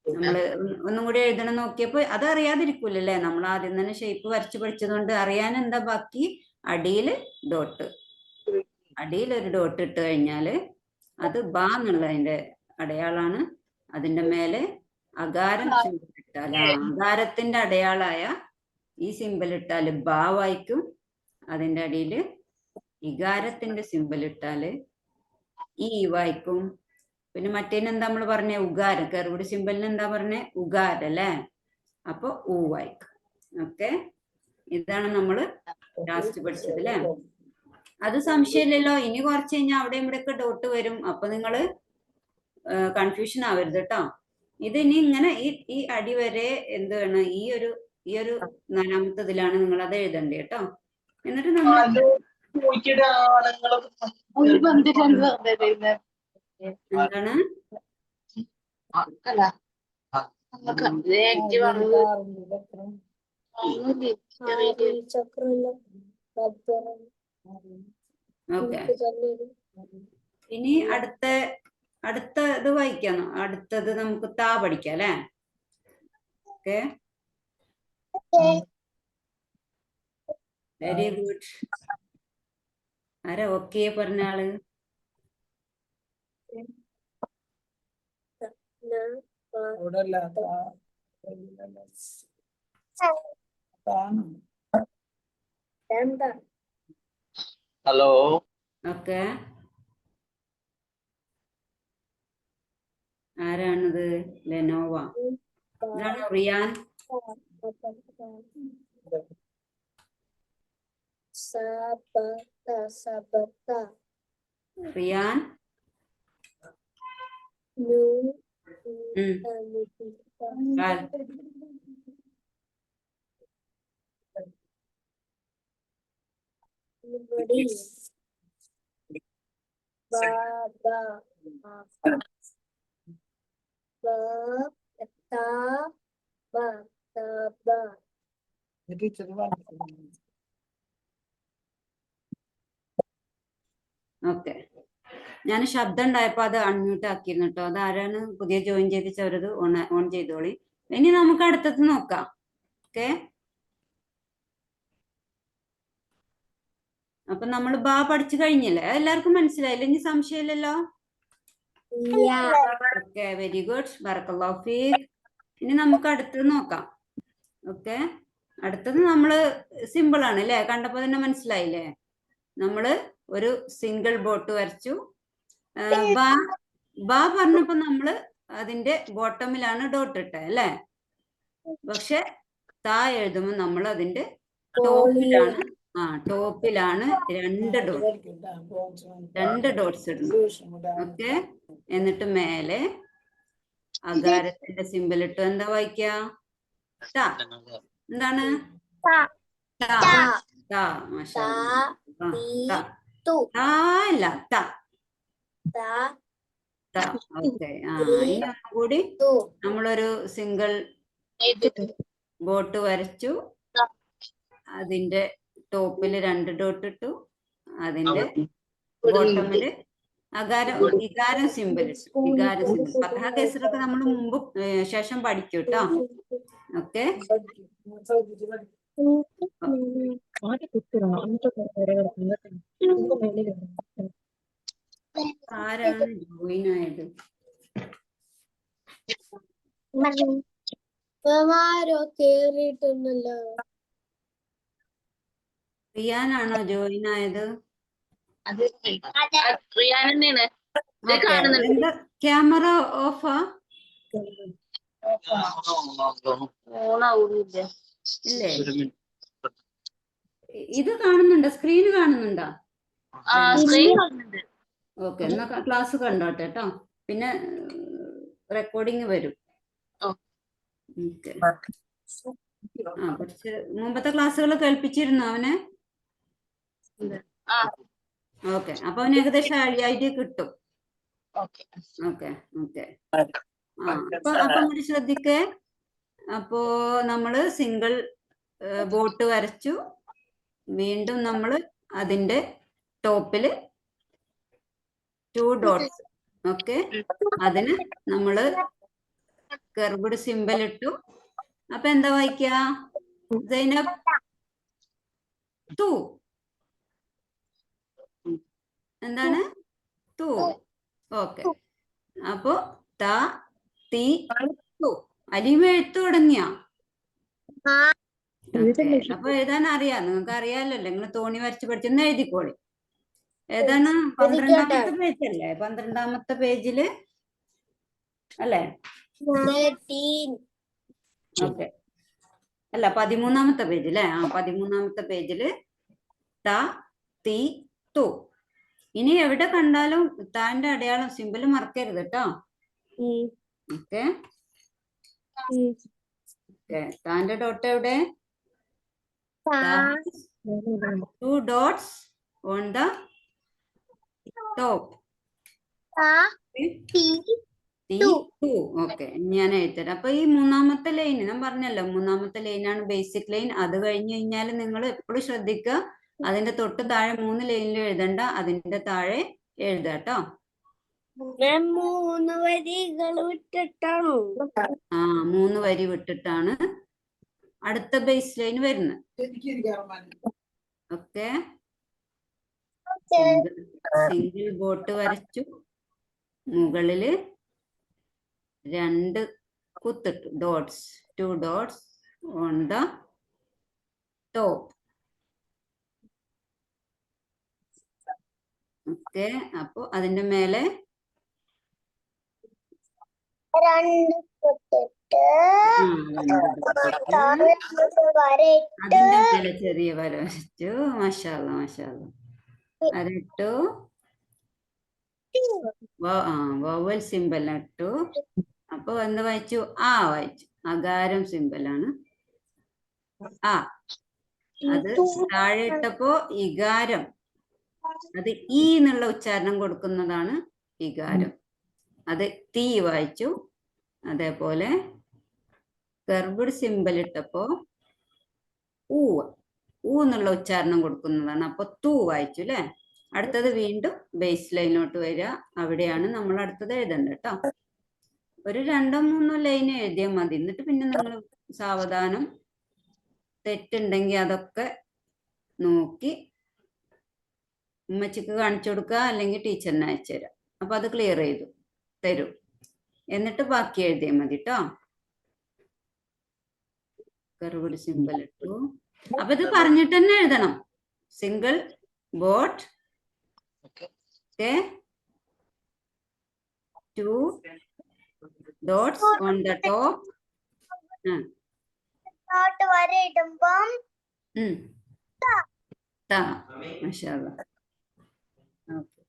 നമ്മള് ഒന്നും കൂടി എഴുതണം നോക്കിയപ്പോ അത് അറിയാതിരിക്കൂലല്ലേ, നമ്മൾ ആദ്യം തന്നെ ഷേപ്പ് വരച്ച് പഠിച്ചതുകൊണ്ട് അറിയാൻ എന്താ ബാക്കി? അടിയിൽ ഡോട്ട്, അടിയിൽ ഒരു ഡോട്ട് ഇട്ട് കഴിഞ്ഞാല് അത് ബ എന്നുള്ളതിന്റെ അടയാളാണ്. അതിന്റെ മേലെ അകാരം സിമ്പിൾ ഇട്ടാൽ, അകാരത്തിന്റെ അടയാളായ ഈ സിമ്പിൾ ഇട്ടാല് ബ വായിക്കും. അതിന്റെ അടിയില് ഇകാരത്തിന്റെ സിമ്പിൾ ഇട്ടാല് ഈ വായിക്കും. പിന്നെ മറ്റേനെന്താ നമ്മൾ പറഞ്ഞ? ഉകാരം. കർവ്ഡ് സിമ്പിളിന് എന്താ പറഞ്ഞേ? ഉകാരം അല്ലേ? അപ്പൊ ഊ വായിക്കും. ഓക്കെ, ഇതാണ് നമ്മൾ ലാസ്റ്റ് പഠിച്ചത് അല്ലേ? അത് സംശയമില്ലല്ലോ. ഇനി കുറച്ച് കഴിഞ്ഞാൽ അവിടെ ഇവിടെയൊക്കെ ഡോട്ട് വരും, അപ്പൊ നിങ്ങള് കൺഫ്യൂഷൻ ആവരുത് കേട്ടോ. ഇത് ഇനി ഇങ്ങനെ ഈ അടി വരെ എന്ത് വേണം? ഈ ഒരു 4-ാമത്തതിലാണ് നിങ്ങൾ അത് എഴുതണ്ടേ കേട്ടോ. എന്നിട്ട് നമ്മൾ എന്താണ് ഓക്കെ. ഇനി അടുത്ത ഇത് വായിക്കാം. അടുത്തത് നമുക്ക് താ പഠിക്കാം അല്ലേ? Okay, very good. ആരാ ഓക്കെ പറഞ്ഞ ആള്? ഹലോ. ഓക്കെ, ആരാണിത്? ലെനോവ. ഇതാണോ റിയാൻ? റിയാൻ? ഓക്കെ, ഞാൻ ശബ്ദം ഉണ്ടായപ്പോ അത് അൺമ്യൂട്ട് ആക്കിയിരുന്നു കേട്ടോ. അത് ആരാണ് പുതിയ ജോയിൻ ചെയ്തിച്ചവരത് ഓൺ ചെയ്തോളി. ഇനി നമുക്ക് അടുത്തത് നോക്കാം. ഓക്കെ, അപ്പൊ നമ്മൾ ബാ പഠിച്ചു കഴിഞ്ഞില്ലേ? എല്ലാവർക്കും മനസ്സിലായില്ലേ? ഇനി സംശയമില്ലല്ലോ? ഓക്കെ, വെരി ഗുഡ്, ബറക്കല്ലാഹു ഫീക്. ഇനി നമുക്ക് അടുത്തത് നോക്കാം. ഓക്കെ, അടുത്തത് നമ്മള് സിമ്പിൾ ആണ് അല്ലേ? കണ്ടപ്പോ തന്നെ മനസ്സിലായില്ലേ? നമ്മള് ഒരു സിംഗിൾ ബോട്ട് വരച്ചു. ബാ പറഞ്ഞപ്പോ നമ്മള് അതിന്റെ ബോട്ടമിലാണ് ഡോട്ട് ഇട്ടത് അല്ലേ? പക്ഷെ താ എഴുതുമ്പോൾ നമ്മൾ അതിന്റെ ടോപ്പിലാണ് ടോപ്പിലാണ് രണ്ട് ഡോട്ട്സ് ഇടുന്നു. ഓക്കെ, എന്നിട്ട് മേലെ അകാരത്തിന്റെ സിമ്പിൾ ഇട്ടു. എന്താ വായിക്ക? എന്താണ്? അല്ല ത. ഓക്കെ, ഇനി കൂടി നമ്മളൊരു സിംഗിൾ ബോട്ട് വരച്ചു. അതിന്റെ ടോപ്പില് 2 ഡോട്ട് ഇട്ടു. അതിന്റെ ബോട്ടമില് ഇകാരം സിമ്പിൾ ഇട്ടു. ഇകാരം സിമ്പിൾ ഫത്ഹ കസ്റൊക്കെ നമ്മൾ മുമ്പ് ശേഷം പഠിക്കും കേട്ടോ. ഓക്കെ, ആരാണ് ജോയിൻ ആയത്? ആരോ കേറിയിട്ടൊന്നുമില്ലോ. റിയാനാണോ ജോയിൻ ആയത്? ക്യാമറ ഓഫാ? ഇല്ലേ? ഇത് കാണുന്നുണ്ടോ? സ്ക്രീൻ കാണുന്നുണ്ടോ? ഓക്കെ, എന്നാ ക്ലാസ് കണ്ടോട്ടെ കേട്ടോ. പിന്നെ റെക്കോർഡിങ് വരും. ഓക്കെ. ആ കുറച്ച് മുമ്പത്തെ ക്ലാസ്സുകൾ കേൾപ്പിച്ചിരുന്നു അവന്. ആ ഓക്കെ, അപ്പൊ അവന് ഏകദേശം ഐഡിയ കിട്ടും. ഓക്കെ. Okay okay. ആ അപ്പൊ കൂടി ശ്രദ്ധിക്കേ. അപ്പോ നമ്മള് സിംഗിൾ ബോട്ട് വരച്ചു. വീണ്ടും നമ്മൾ അതിന്റെ ടോപ്പില് 2 ഡോട്ട്സ്. ഓക്കെ, അതിന് നമ്മള് കർവ്ഡ് സിമ്പൽ ഇട്ടു. അപ്പൊ എന്താ വായിക്ക സൈനബ്? 2. എന്താണ് 2? ഓക്കെ, അപ്പോ ത തി തു. അലീമ എഴുത്തു തുടങ്ങിയ? അപ്പൊ എഴുതാൻ അറിയാം, നിങ്ങൾക്ക് അറിയാലോ, നിങ്ങൾ തോണി വരച്ച് പഠിച്ചെന്ന് എഴുതിക്കോളി. ഏതാണ്? 12ാമത്തെ പേജ് അല്ലേ? 12ാമത്തെ പേജില് അല്ലേ? ഓക്കെ, അല്ല 13ാമത്തെ പേജ് അല്ലേ? ആ 13ാമത്തെ പേജില് ത തി തു. ഇനി എവിടെ കണ്ടാലും താന്റെ അടയാളം സിമ്പിൾ മറക്കരുത് കേട്ടോ. Okay okay. താന്റെ ഡോട്ട് എവിടെ? 2 dots on the top. Okay, ഞാൻ എഴുതരാം. അപ്പൊ ഈ 3ാമത്തെ ലൈൻ ഞാൻ പറഞ്ഞല്ലോ, 3ാമത്തെ ലൈനാണ് ബേസിക് ലൈൻ. അത് കഴിഞ്ഞ് കഴിഞ്ഞാൽ നിങ്ങൾ എപ്പോഴും ശ്രദ്ധിക്കുക, അതിന്റെ തൊട്ട് താഴെ 3 ലൈനിൽ എഴുതണ്ട, അതിന്റെ താഴെ എഴുതാട്ടോ. 3 വരികൾ വിട്ടിട്ടാണോ? ആ 3 വരി വിട്ടിട്ടാണ് അടുത്ത ബേസ് ലൈൻ വരുന്നത്. ഓക്കെ, സിംഗിൾ ബോട്ട് വരച്ചു, മുകളില് 2 കുത്തിട്ടു dots, 2 dots on the top. Okay, അപ്പൊ അതിന്റെ മേലെ 2 കുത്തിട്ട് അതിന്റെ മേലെ ചെറിയ വര വരച്ചു. മാഷാഅല്ലാ മാഷാഅല്ലാ. വരട്ടു. വവൽ സിമ്പൽ ഇട്ടു. അപ്പൊ എന്ത് വായിച്ചു? ആ വായിച്ചു. അകാരം സിമ്പലാണ് ആ. അത് താഴെ ഇട്ടപ്പോ ഇകാരം, അത് ഈ എന്നുള്ള ഉച്ചാരണം കൊടുക്കുന്നതാണ് ഇകാരം. അത് തീ വായിച്ചു. അതേപോലെ കർവ്ഡ് സിമ്പൽ ഇട്ടപ്പോ ഊ എന്നുള്ള ഉച്ചാരണം കൊടുക്കുന്നതാണ്. അപ്പൊ തൂ വായിച്ചു അല്ലെ? അടുത്തത് വീണ്ടും ബേസ് ലൈനോട്ട് വരിക. അവിടെയാണ് നമ്മൾ അടുത്തത് എഴുതേണ്ടത് കേട്ടോ. ഒരു 2-3 ലൈൻ എഴുതിയാൽ മതി. എന്നിട്ട് പിന്നെ നിങ്ങൾ സാവധാനം തെറ്റുണ്ടെങ്കിൽ അതൊക്കെ നോക്കി ഉമ്മച്ചിക്ക് കാണിച്ചു കൊടുക്കുക, അല്ലെങ്കിൽ ടീച്ചറിനെ അയച്ചു തരാം. അപ്പൊ അത് ക്ലിയർ ചെയ്തു തരും. എന്നിട്ട് ബാക്കി എഴുതിയാൽ മതി കേട്ടോ. കർവ്ഡ് സിമ്പൽ ഇട്ടു. അപ്പൊ ഇത് പറഞ്ഞിട്ട് തന്നെ എഴുതണം. Single boat, okay, 2 dots on the top. വരയിടുമ്പം മാഷാഅല്ലാ. ഓക്കെ,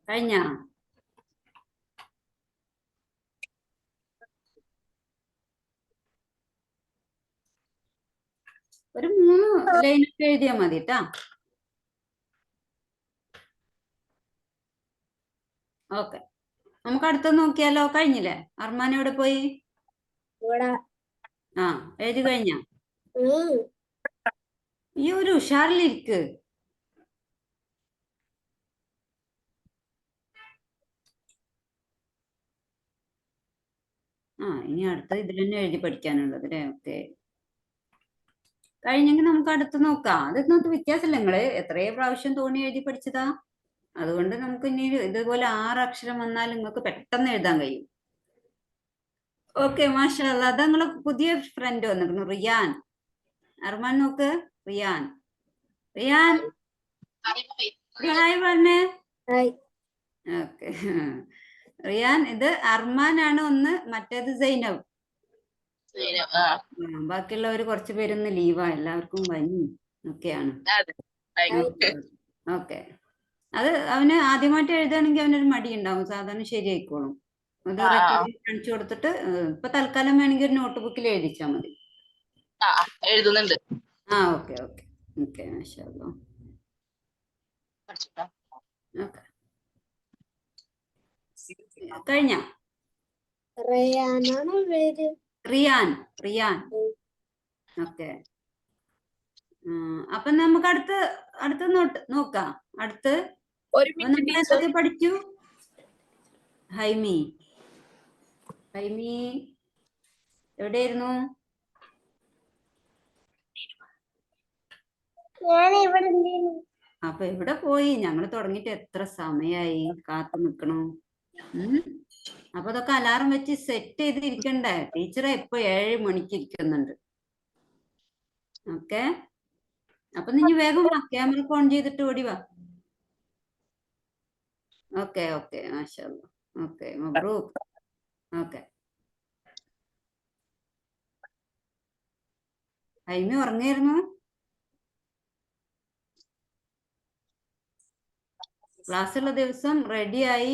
കഴിഞ്ഞ? ഒരു 3 ലൈനൊക്കെ എഴുതിയാൽ മതി കേട്ടാ. ഓക്കെ, നമുക്ക് അടുത്ത നോക്കിയാലോ? കഴിഞ്ഞില്ലേ? അർമാൻ എവിടെ പോയി? ആ എഴുതി കഴിഞ്ഞ? ഈ ഒരു ഉഷാറിലിരിക്ക്. ഇനി അടുത്ത ഇതിൽ തന്നെ എഴുതി പഠിക്കാനുള്ളത് അല്ലേ? ഓക്കെ, കഴിഞ്ഞെങ്കിൽ നമുക്ക് അടുത്ത് നോക്കാം. അതൊന്നും വ്യത്യാസമില്ല. നിങ്ങള് എത്രയോ പ്രാവശ്യം തോണി എഴുതി പഠിച്ചതാ. അതുകൊണ്ട് നമുക്ക് ഇനി ഇതുപോലെ 6 അക്ഷരം വന്നാൽ നിങ്ങൾക്ക് പെട്ടെന്ന് എഴുതാൻ കഴിയും. ഓക്കെ, മാഷാഅല്ലാ. അത് നിങ്ങള് പുതിയ ഫ്രണ്ട് വന്നിരുന്നു, റിയാൻ. അർമാൻ നോക്ക്, റിയാൻ. റിയാൻ ഹായ് പറഞ്ഞേ. ഓക്കെ. റിയാൻ, ഇത് അർമാനാണ് ഒന്ന്, മറ്റേത് സൈനബ്. ആ ബാക്കിയുള്ളവർ കുറച്ച് പേരൊന്ന് ലീവാ, എല്ലാവർക്കും പനി ഒക്കെയാണ്. അതെ ആയിക്കോട്ടെ. ഓക്കെ. അത് അവന് ആദ്യമായിട്ട് എഴുതുകയാണെങ്കിൽ അവനൊരു മടി ഉണ്ടാവും, സാധാരണ ശരിയായിക്കോളും. അത് ആ റെക്കോർഡ് കാണിച്ചു കൊടുത്തിട്ട് ഇപ്പൊ തൽക്കാലം വേണമെങ്കിൽ ഒരു നോട്ട് ബുക്കിൽ എഴുതിച്ചാൽ മതി. ആ എഴുതുന്നുണ്ട്. ഓക്കെ ഓക്കെ ഓക്കെ, മാഷാ അല്ലാ. പഠിച്ചിട്ടാ? ഓക്കെ, കഴിഞ്ഞ റയാനാണ് പേര്. റിയാൻ, റിയാൻ. ഓക്കെ. അപ്പൊ നമുക്ക് അടുത്ത് നോക്കാം. അടുത്ത് ഒരു നമ്മൾ എന്തൊക്കെ പഠിച്ചു? ഹൈമി, ഹൈമി എവിടെയായിരുന്നു? ഞാൻ ഇവിടെ അപ്പൊ എവിടെ പോയി? ഞങ്ങൾ തുടങ്ങിയിട്ട് എത്ര സമയായി, കാത്തു നിക്കണു. അപ്പൊ അതൊക്കെ അലാറം വെച്ച് സെറ്റ് ചെയ്തിരിക്കണ്ടേ? ടീച്ചറെ ഇപ്പൊ 7 മണിക്ക് ഇരിക്കുന്നുണ്ട്. ഓക്കെ, അപ്പൊ നീ വേഗം വാ, ക്യാമറ ഓൺ ചെയ്തിട്ട് ഓടി വാ. ഓക്കെ ഓക്കെ, മാഷാ അല്ലാ. ഓക്കെ, മബ്രൂക്ക്. ഓക്കെ, ഹൈമി ഉറങ്ങായിരുന്നു? ക്ലാസ്സുള്ള ദിവസം റെഡിയായി,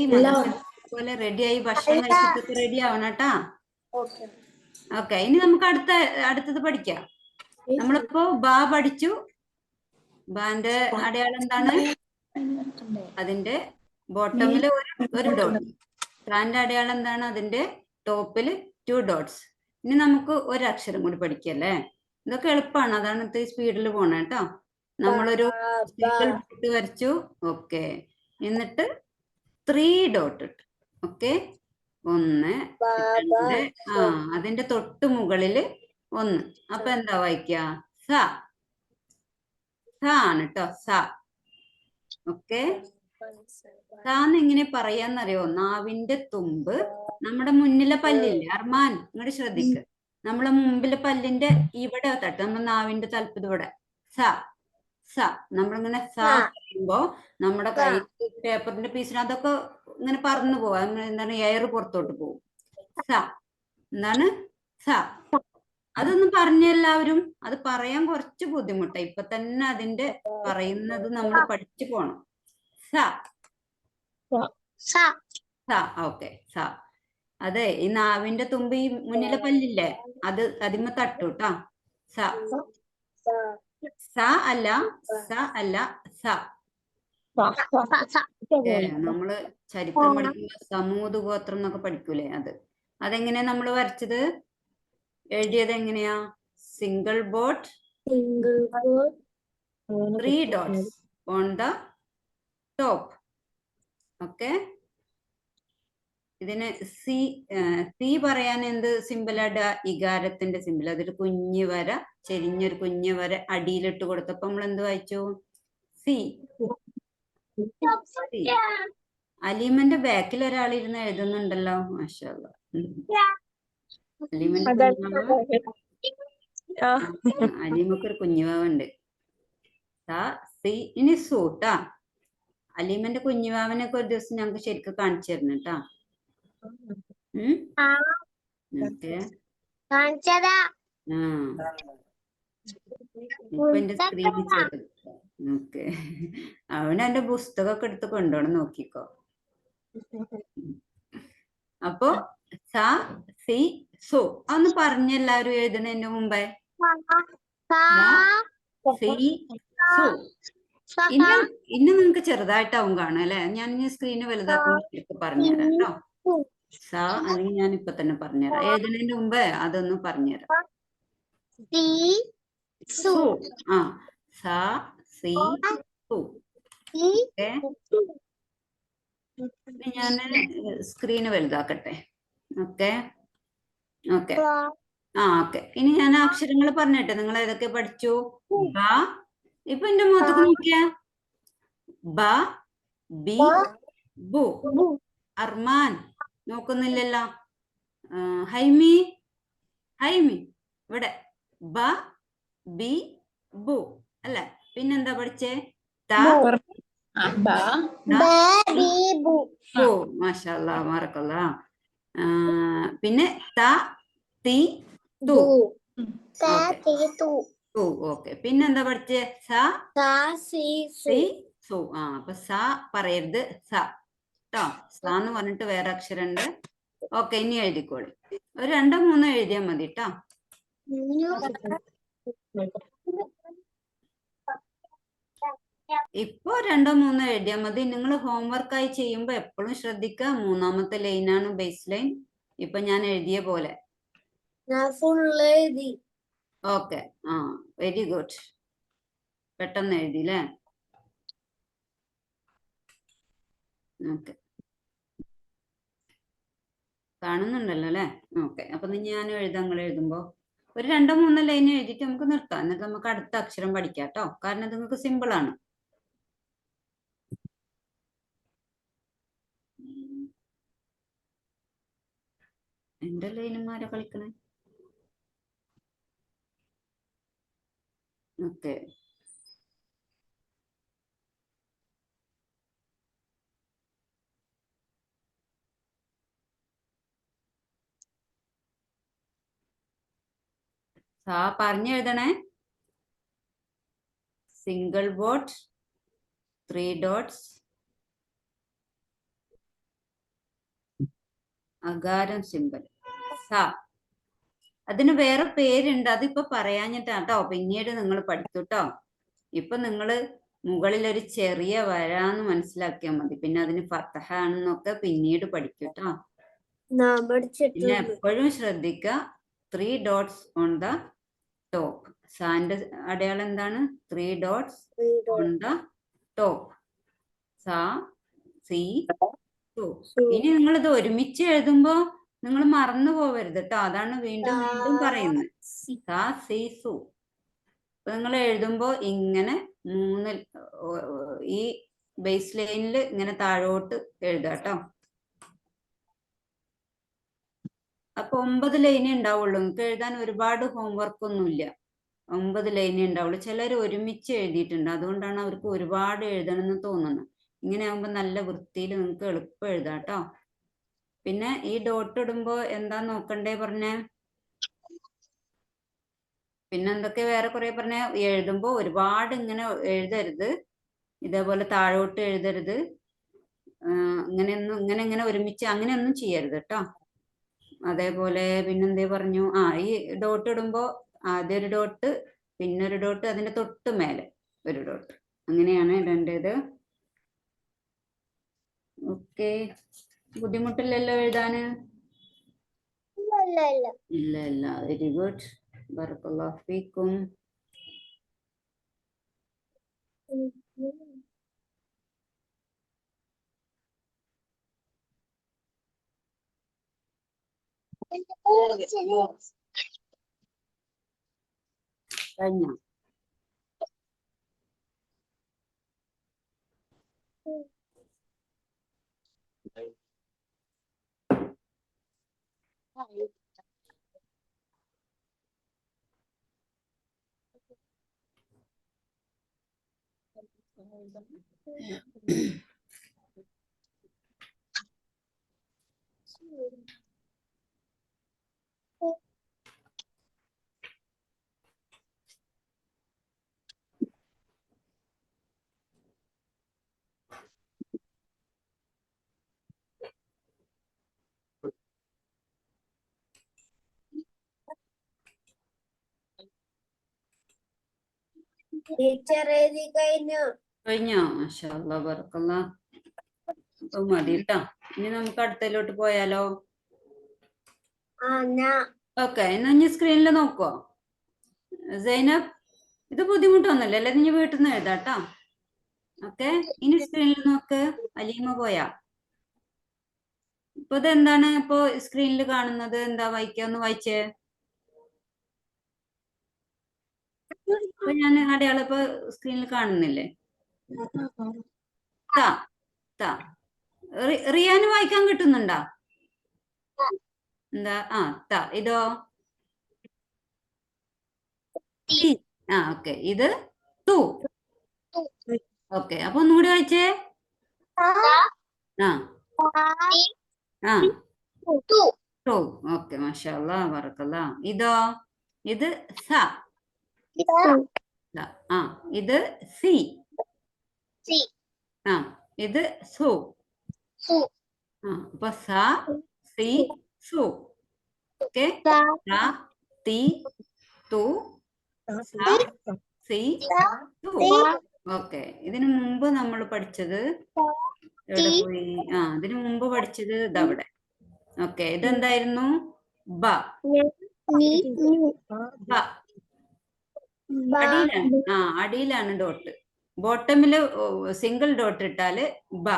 പോലെ റെഡിയായി, ഭക്ഷണം കഴിച്ചിട്ടൊക്കെ റെഡി ആവണം കേട്ടാ. ഓക്കെ, ഇനി നമുക്ക് അടുത്തത് പഠിക്കാം. നമ്മളിപ്പോ ബാ പഠിച്ചു. ബാന്റെ അടയാളം എന്താണ്? അതിന്റെ ബോട്ടമില് ഒരു ഡോട്ട്. ടാന്റെ അടയാളം എന്താണ്? അതിന്റെ ടോപ്പില് 2 ഡോട്ട്സ്. ഇനി നമുക്ക് ഒരു അക്ഷരം കൂടി പഠിക്കല്ലേ? ഇതൊക്കെ എളുപ്പമാണ്, അതാണ് ഇത്തിരി സ്പീഡിൽ പോണേ കേട്ടോ. നമ്മളൊരു ബോട്ട് വരച്ചു. ഓക്കെ, എന്നിട്ട് 3 ഡോട്ട് ഇട്ടു. ഓക്കെ, 1 2, അതിന്റെ തൊട്ട് മുകളില് 1. അപ്പൊ എന്താ വായിക്ക? സ. സ ആണ് കേട്ടോ, സ. ഓക്കെ, സാന്ന് എങ്ങനെ പറയാന്നറിയോ? നാവിന്റെ തുമ്പ് നമ്മുടെ മുന്നിലെ പല്ലില്ലേ അർമാൻ, ഇങ്ങോട്ട് ശ്രദ്ധിക്ക്. നമ്മളെ മുമ്പിലെ പല്ലിന്റെ ഇവിടെ തട്ട്, നമ്മുടെ നാവിന്റെ തലപ്പത് ഇവിടെ. സ, സ. നമ്മളിങ്ങനെ സ പറയുമ്പോ നമ്മുടെ കൈ പേപ്പറിന്റെ പീസിന് അതൊക്കെ ഇങ്ങനെ പറന്നു പോവാ. എന്താണ്, എയർ പുറത്തോട്ട് പോകും. സ എന്താണ്? സ. അതൊന്നും പറഞ്ഞ എല്ലാവരും, അത് പറയാൻ കുറച്ച് ബുദ്ധിമുട്ടാണ്. ഇപ്പൊ തന്നെ അതിന്റെ പറയുന്നത് നമ്മൾ പഠിച്ചു പോണം. സ, ഓക്കെ, സ. അതെ, ഈ നാവിന്റെ തുമ്പ് ഈ മുന്നിലെ പല്ലില്ലേ, അതിമ തട്ടൂട്ടാ. സ, സ അല്ല, സ അല്ല, സ. നമ്മള് ചരിത്രം പഠിക്കുമ്പോ സമൂത് ഗോത്രം എന്നൊക്കെ പഠിക്കൂലേ, അതെങ്ങനെയാ നമ്മൾ വരച്ചത്, എഴുതിയത് എങ്ങനെയാ? Single boat 3 dots on the top. Okay, ഇതിന് സി പറയാൻ എന്ത് സിമ്പിളാട? ഇകാരത്തിന്റെ സിമ്പിൾ. അതൊരു കുഞ്ഞു വര, ചെരിഞ്ഞൊരു കുഞ്ഞു വര അടിയിലിട്ട് കൊടുത്തപ്പോ നമ്മൾ എന്ത് വായിച്ചു? സി. അലീമന്റെ ബാക്കിൽ ഒരാൾ ഇരുന്ന് എഴുതുന്നുണ്ടല്ലോ, മാഷാ അല്ലാ. അലീമന്റെ അലീമക്ക് ഒരു കുഞ്ഞുവാവുണ്ട്. സി. ഇനി സൂട്ടാ. അലീമന്റെ കുഞ്ഞുവാവനൊക്കെ ഒരു ദിവസം ഞങ്ങൾക്ക് ശരിക്കും കാണിച്ചു തരണം കേട്ടാ. ഓക്കെ, ഇപ്പൊ എന്റെ സ്ക്രീനിൽ ചേർത്ത്. ഓക്കെ, അവന്റെ പുസ്തകമൊക്കെ എടുത്ത് കൊണ്ടുപോകണം, നോക്കിക്കോ. അപ്പൊ സ, സി, സു. അതൊന്ന് പറഞ്ഞെല്ലാവരും എഴുതണതിന് മുമ്പേ. സി, സു. ഇന്ന് നിങ്ങൾക്ക് ചെറുതായിട്ടാവും കാണും അല്ലെ? ഞാൻ ഇനി സ്ക്രീന് വലുതാക്കുമ്പോൾ പറഞ്ഞുതരാം കേട്ടോ. സ അല്ലെങ്കിൽ ഞാൻ ഇപ്പൊ തന്നെ പറഞ്ഞുതരാം. എഴുതുന്നതിന് മുമ്പേ അതൊന്ന് പറഞ്ഞുതരാം. സു. സ, സി, സു. ഓക്കെ, ഞാൻ സ്ക്രീന് വലുതാക്കട്ടെ. Okay okay okay. ഇനി ഞാൻ അക്ഷരങ്ങൾ പറഞ്ഞിട്ടെ, നിങ്ങൾ ഏതൊക്കെ പഠിച്ചു? ബ. ഇപ്പൊ എന്റെ മുഖത്തേക്ക് നോക്കിയ ബ, ബി, ബു. അർമാൻ നോക്കുന്നില്ലല്ലോ. ഹൈമി, ഹൈമി ഇവിടെ ബ, ബി, ബു അല്ലെ? പിന്നെന്താ പഠിച്ചേ? ത, മാഷാല്ലാ മാറക്കല്ലാ. പിന്നെ ത തി തു. ഓക്കെ തു. ഓക്കെ. പിന്നെന്താ പഠിച്ചേ? സ സി സു. അപ്പൊ സ പറയരുത്, സ ട്ടോ. സ എന്ന് പറഞ്ഞിട്ട് വേറെ അക്ഷരമുണ്ട്. ഓക്കെ, ഇനി എഴുതിക്കോളി. ഒരു 2 3 എഴുതിയാൽ മതി ട്ടോ. ഇപ്പൊ 2 3 എഴുതിയാൽ മതി. നിങ്ങൾ ഹോംവർക്കായി ചെയ്യുമ്പോൾ എപ്പോഴും ശ്രദ്ധിക്കുക, 3ാമത്തെ ലൈനാണ് ബേസ് ലൈൻ. ഇപ്പൊ ഞാൻ എഴുതിയ പോലെ. Okay, very good. പെട്ടെന്ന് എഴുതിയില്ലേ? ഓക്കെ, കാണുന്നുണ്ടല്ലോ അല്ലേ? ഓക്കെ, അപ്പൊ ഞാൻ എഴുതാം. നിങ്ങൾ എഴുതുമ്പോ ഒരു 2 3 ലൈൻ എഴുതിയിട്ട് നമുക്ക് നിർത്താം. എന്നിട്ട് നമുക്ക് അടുത്ത അക്ഷരം പഠിക്കാം കേട്ടോ. കാരണം ഇത് നിങ്ങൾക്ക് സിമ്പിൾ ആണ്. എന്റെ ലൈനുമാരെ കളിക്കണേ. ഓക്കെ, പറഞ്ഞെഴുതണേ. സിംഗിൾ ബോട്ട്, 3 dots, അകാരം സിമ്പൽ. സ. അതിന് വേറെ പേരുണ്ട്, അതിപ്പോ പറയാഞ്ഞിട്ടാട്ടോ. പിന്നീട് നിങ്ങൾ പഠിക്കൂട്ടോ. ഇപ്പൊ നിങ്ങള് മുകളിൽ ഒരു ചെറിയ വരാന്ന് മനസ്സിലാക്കിയാൽ മതി. പിന്നെ അതിന് ഫത്തഹ ആണെന്നൊക്കെ പിന്നീട് പഠിക്കൂട്ടോ. പിന്നെ എപ്പോഴും ശ്രദ്ധിക്കുക, 3 dots ഓൺ ദ ടോപ്പ്. സാന്റെ അടയാളം എന്താണ്? 3 dots ഓൺ ദ ടോപ്പ്. സ സി സു. ഇനി നിങ്ങൾ ഇത് ഒരുമിച്ച് എഴുതുമ്പോ നിങ്ങൾ മറന്നു പോവരുത് കേട്ടോ. അതാണ് വീണ്ടും വീണ്ടും പറയുന്നത്. സ സി സു. നിങ്ങൾ എഴുതുമ്പോ ഇങ്ങനെ 3 ഈ ബേസ് ലൈനിൽ ഇങ്ങനെ താഴോട്ട് എഴുതാട്ടോ. അപ്പൊ 9 ലൈനേ ഉണ്ടാവുള്ളൂ. നിങ്ങൾക്ക് എഴുതാൻ ഒരുപാട് ഹോംവർക്ക് ഒന്നുമില്ല. 9 ലൈനേ ഉണ്ടാവുള്ളൂ. ചിലർ ഒരുമിച്ച് എഴുതിയിട്ടുണ്ട്, അതുകൊണ്ടാണ് അവർക്ക് ഒരുപാട് എഴുതണമെന്ന് തോന്നുന്നത്. ഇങ്ങനെ ആകുമ്പോൾ നല്ല വൃത്തിയിൽ നിങ്ങൾക്ക് എളുപ്പം എഴുതാട്ടോ. പിന്നെ ഈ ഡോട്ട് ഇടുമ്പോ എന്താ നോക്കണ്ടേ പറഞ്ഞേ? പിന്നെ എന്തൊക്കെ വേറെ കുറെ പറഞ്ഞ? എഴുതുമ്പോ ഒരുപാട് ഇങ്ങനെ എഴുതരുത്, ഇതേപോലെ താഴോട്ട് എഴുതരുത്. ഇങ്ങനെ ഒരുമിച്ച് അങ്ങനെയൊന്നും ചെയ്യരുത് കേട്ടോ. അതേപോലെ പിന്നെന്തേ പറഞ്ഞു? ഈ ഡോട്ട് ഇടുമ്പോ ആദ്യം ഒരു ഡോട്ട്, പിന്നെ ഒരു ഡോട്ട്, അതിന്റെ തൊട്ട് മേലെ ഒരു ഡോട്ട്, അങ്ങനെയാണ് ഇടേണ്ടത്. ഓക്കെ, ബുദ്ധിമുട്ടില്ലല്ലോ എഴുതാന്? ഇല്ല ഇല്ല, വെരി ഗുഡ്. ബറക്കല്ലാഹു ഫീക്കും. കഴിഞ്ഞോ? കഴിഞ്ഞോ? മാഷാ അല്ലാഹ്, ബറക്കല്ലാഹ്. മതി ട്ടോ. ഇനി നമുക്ക് അടുത്തതിലോട്ട് പോയാലോ? ഓക്കെ, എന്നാ ഇനി സ്ക്രീനിൽ നോക്കുവോ സൈനബ്? ഇത് ബുദ്ധിമുട്ടൊന്നുമില്ല അല്ലേ? നീ വീട്ടിൽ നിന്ന് എഴുതാട്ടോ. ഓക്കെ, ഇനി സ്ക്രീനിൽ നോക്ക്. അലീമ പോയാ? ഇപ്പൊ ഇതെന്താണ് ഇപ്പൊ സ്ക്രീനിൽ കാണുന്നത്? എന്താ വായിക്കാന്ന് വായിച്ചേ? ഇപ്പൊ ഞാൻ അടയാളം ഇപ്പൊ സ്ക്രീനിൽ കാണുന്നില്ലേ? ത ത. റിയാന് വായിക്കാൻ കിട്ടുന്നുണ്ടോ? എന്താ? ത. ഇതോ? ഓക്കെ, ഇത് തു. ഓക്കെ, അപ്പൊ ഒന്നുകൂടി വായിച്ചേ. ആ ടു ടു. ഓക്കെ, മാഷാഅല്ലാ, ബറക്കല്ലാ. ഇതോ? ഇത് സ. ആ, ഇത് സി. സി ആ, ഇത് സു. സു ആ, അപ്പൊ സ, സി, സു. ഓക്കെ. സ സ, തി, തു, സ, സി, സു. ഓക്കെ. ഇതിനു മുമ്പ് നമ്മൾ പഠിച്ചത് എവിടെ പോയി? ആ, ഇതിനു മുമ്പ് പഠിച്ചത് ഇതവിടെ. ഓക്കെ, ഇതെന്തായിരുന്നു? ബ. ബ. അടിയിലാണ്. ആ, അടിയിലാണ് ഡോട്ട്. ബോട്ടമില് സിംഗിൾ ഡോട്ട് ഇട്ടാല് ബ.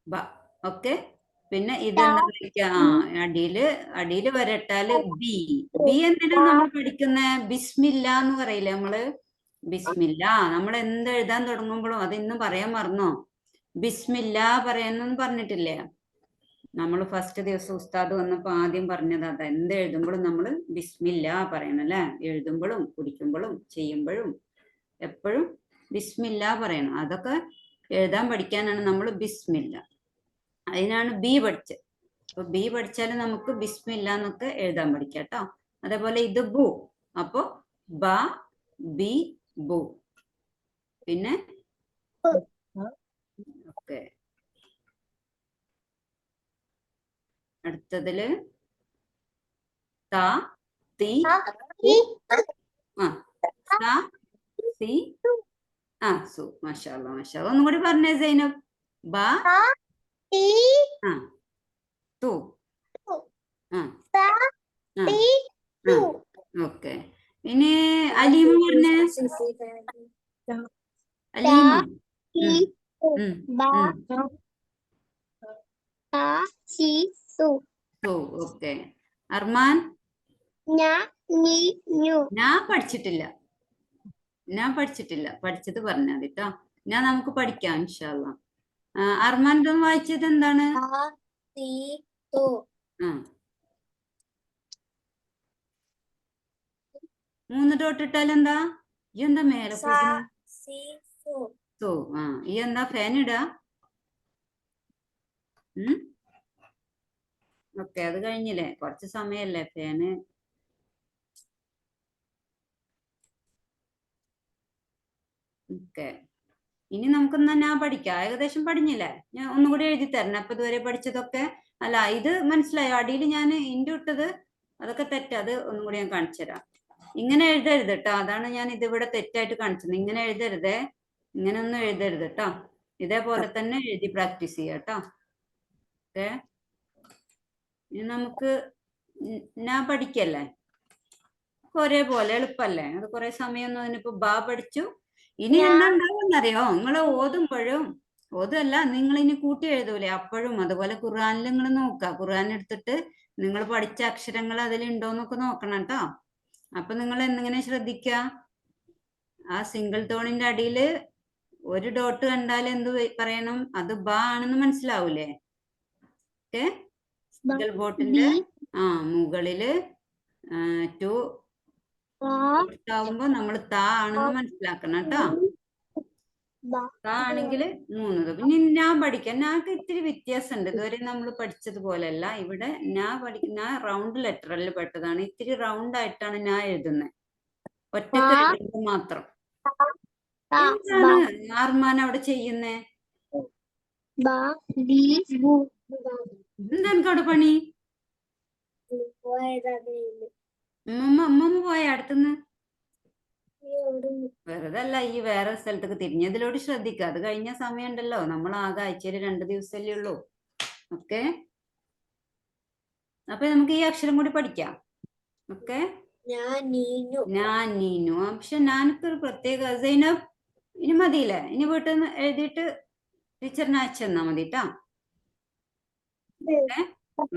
ബ. ഓക്കെ. പിന്നെ ഇതെന്താ വിളിക്ക? ആ, അടിയില് വരട്ടാല് ബി. ബി എന്തിനാ നമ്മൾ പഠിക്കുന്ന? ബിസ്മില്ല എന്ന് പറയില്ലേ നമ്മള്? ബിസ്മില്ല. നമ്മൾ എന്ത് എഴുതാൻ തുടങ്ങുമ്പോഴും അത് ഇന്ന് പറയാൻ മറന്നോ? ബിസ്മില്ല പറയാനൊന്നും പറഞ്ഞിട്ടില്ലേ? നമ്മൾ ഫസ്റ്റ് ദിവസം ഉസ്താദ് വന്നപ്പോ ആദ്യം പറഞ്ഞത് അതാ. എന്ത് എഴുതുമ്പോഴും നമ്മൾ ബിസ്മില്ല പറയണം അല്ലെ? എഴുതുമ്പോഴും കുടിക്കുമ്പോഴും ചെയ്യുമ്പോഴും എപ്പോഴും ബിസ്മില്ല പറയണം. അതൊക്കെ എഴുതാൻ പഠിക്കാനാണ് നമ്മൾ ബിസ്മില്ല. അതിനാണ് ബി പഠിച്ചത്. അപ്പൊ ബി പഠിച്ചാൽ നമുക്ക് ബിസ്മില്ല എന്നൊക്കെ എഴുതാൻ പഠിക്കാം കേട്ടോ. അതേപോലെ ഇത് ബു. അപ്പൊ ബ, ബി, ബു. പിന്നെ ഓക്കെ, അടുത്തതില് ത, തി, ആ, സ, സി, ആ, സു. മാഷാഅല്ലാ, മാഷാഅല്ലാ. ഒന്നും കൂടി പറഞ്ഞേ സൈനബ്. ബ, ആ, തു, ആ, ആ, ആ. ഓക്കെ. ഇനി അലീമ പറഞ്ഞേ. അലീമ. സു. ഓക്കെ. അർമാൻ. ഞാൻ പഠിച്ചിട്ടില്ല. പഠിച്ചത് പറഞ്ഞാൽ മതി കേട്ടോ. ഞാൻ നമുക്ക് പഠിക്കാം ഇൻഷാ അല്ലാ. അർമാൻ ഇതൊന്ന് വായിച്ചത് എന്താണ്? ആ, 3 ഡോട്ട് ഇട്ടാൽ എന്താ? ഈ എന്താ മേലെ പോകുന്നത്? സോ. ആ, ഈ എന്താ ഫാൻ ഇടാ? ഓക്കെ, അത് കഴിഞ്ഞില്ലേ? കുറച്ച് സമയല്ലേ ഫാന്. ഓക്കെ. ഇനി നമുക്കൊന്ന് ഞാൻ പഠിക്കാം. ഏകദേശം പഠിഞ്ഞില്ലേ? ഞാൻ ഒന്നുകൂടി എഴുതി തരണം. അപ്പൊ ഇതുവരെ പഠിച്ചതൊക്കെ. അല്ല, ഇത് മനസ്സിലായോ? അടിയിൽ ഞാൻ ഇൻഡു ഇട്ടത് അതൊക്കെ തെറ്റാ. അത് ഒന്നും കൂടി ഞാൻ കാണിച്ചു തരാം. ഇങ്ങനെ എഴുതരുത് കേട്ടോ. അതാണ് ഞാൻ ഇതിവിടെ തെറ്റായിട്ട് കാണിച്ചത്. ഇങ്ങനെ എഴുതരുതേ. ഇങ്ങനെ ഒന്നും എഴുതരുത് കേട്ടോ. ഇതേപോലെ തന്നെ എഴുതി പ്രാക്ടീസ് ചെയ്യാം കേട്ടോ. ഓക്കെ. ഇനി നമുക്ക് ഞാൻ പഠിക്കല്ലേ? ഒരേപോലെ എളുപ്പല്ലേ? അത് കുറെ സമയമൊന്നും അതിനിപ്പോ ബാ പഠിച്ചു. ഇനി എന്താ ഉണ്ടാവുമെന്നറിയോ? നിങ്ങൾ ഓതല്ല, നിങ്ങൾ ഇനി കൂട്ടി എഴുതൂലേ അപ്പോഴും. അതുപോലെ ഖുർആനിൽ നിങ്ങൾ നോക്കുക. ഖുർആൻ എടുത്തിട്ട് നിങ്ങൾ പഠിച്ച അക്ഷരങ്ങൾ അതിലുണ്ടോന്നൊക്കെ നോക്കണം കേട്ടോ. അപ്പൊ നിങ്ങൾ എന്നിങ്ങനെ ശ്രദ്ധിക്കുക. ആ സിംഗിൾ ടോണിന്റെ അടിയിൽ ഒരു ഡോട്ട് കണ്ടാൽ എന്ത് പറയണം? അത് ബ ആണെന്ന് മനസ്സിലാവൂലേ? ഓക്കെ. സിംഗിൾ ബോട്ടിന്റെ മുകളില് ടു ആവുമ്പോ നമ്മൾ താ ആണെന്ന് മനസ്സിലാക്കണം കേട്ടോ. താ ആണെങ്കിൽ 3. ഇനി ഞാൻ പഠിക്കാം. ഞാക്ക് ഇത്തിരി വ്യത്യാസമുണ്ട്. ഇതുവരെ നമ്മൾ പഠിച്ചതുപോലെയല്ല. ഇവിടെ ഞാൻ റൗണ്ട് ലെറ്ററിൽ പെട്ടതാണ്. ഇത്തിരി റൗണ്ട് ആയിട്ടാണ് ഞാൻ എഴുതുന്നത്. ഒറ്റക്ക് എഴുതുമ്പോൾ മാത്രം. എന്താണ് ആർമാൻ അവിടെ ചെയ്യുന്നേ? എന്താ എനിക്ക് അവിടെ പണി? അമ്മമ്മ പോയ അടുത്തുനിന്ന്? വെറുതെ അല്ല, ഈ വേറെ സ്ഥലത്തേക്ക് തിരിഞ്ഞതിലോട്ട് ശ്രദ്ധിക്കുക. അത് കഴിഞ്ഞ സമയം ഉണ്ടല്ലോ. നമ്മൾ ആകെ ആഴ്ചയിൽ 2 ദിവസമല്ലേ ഉള്ളൂ. ഓക്കെ. അപ്പൊ നമുക്ക് ഈ അക്ഷരം കൂടി പഠിക്കാം. ഓക്കെ. ഞാൻ നീനു. പക്ഷെ ഞാനൊക്കെ ഒരു പ്രത്യേക സൈനബ്. ഇനി മതിയില്ലേ? ഇനി വീട്ടിൽ നിന്ന് എഴുതിയിട്ട് ടീച്ചറിനെ അയച്ചു തന്നാ മതി കേട്ടോ.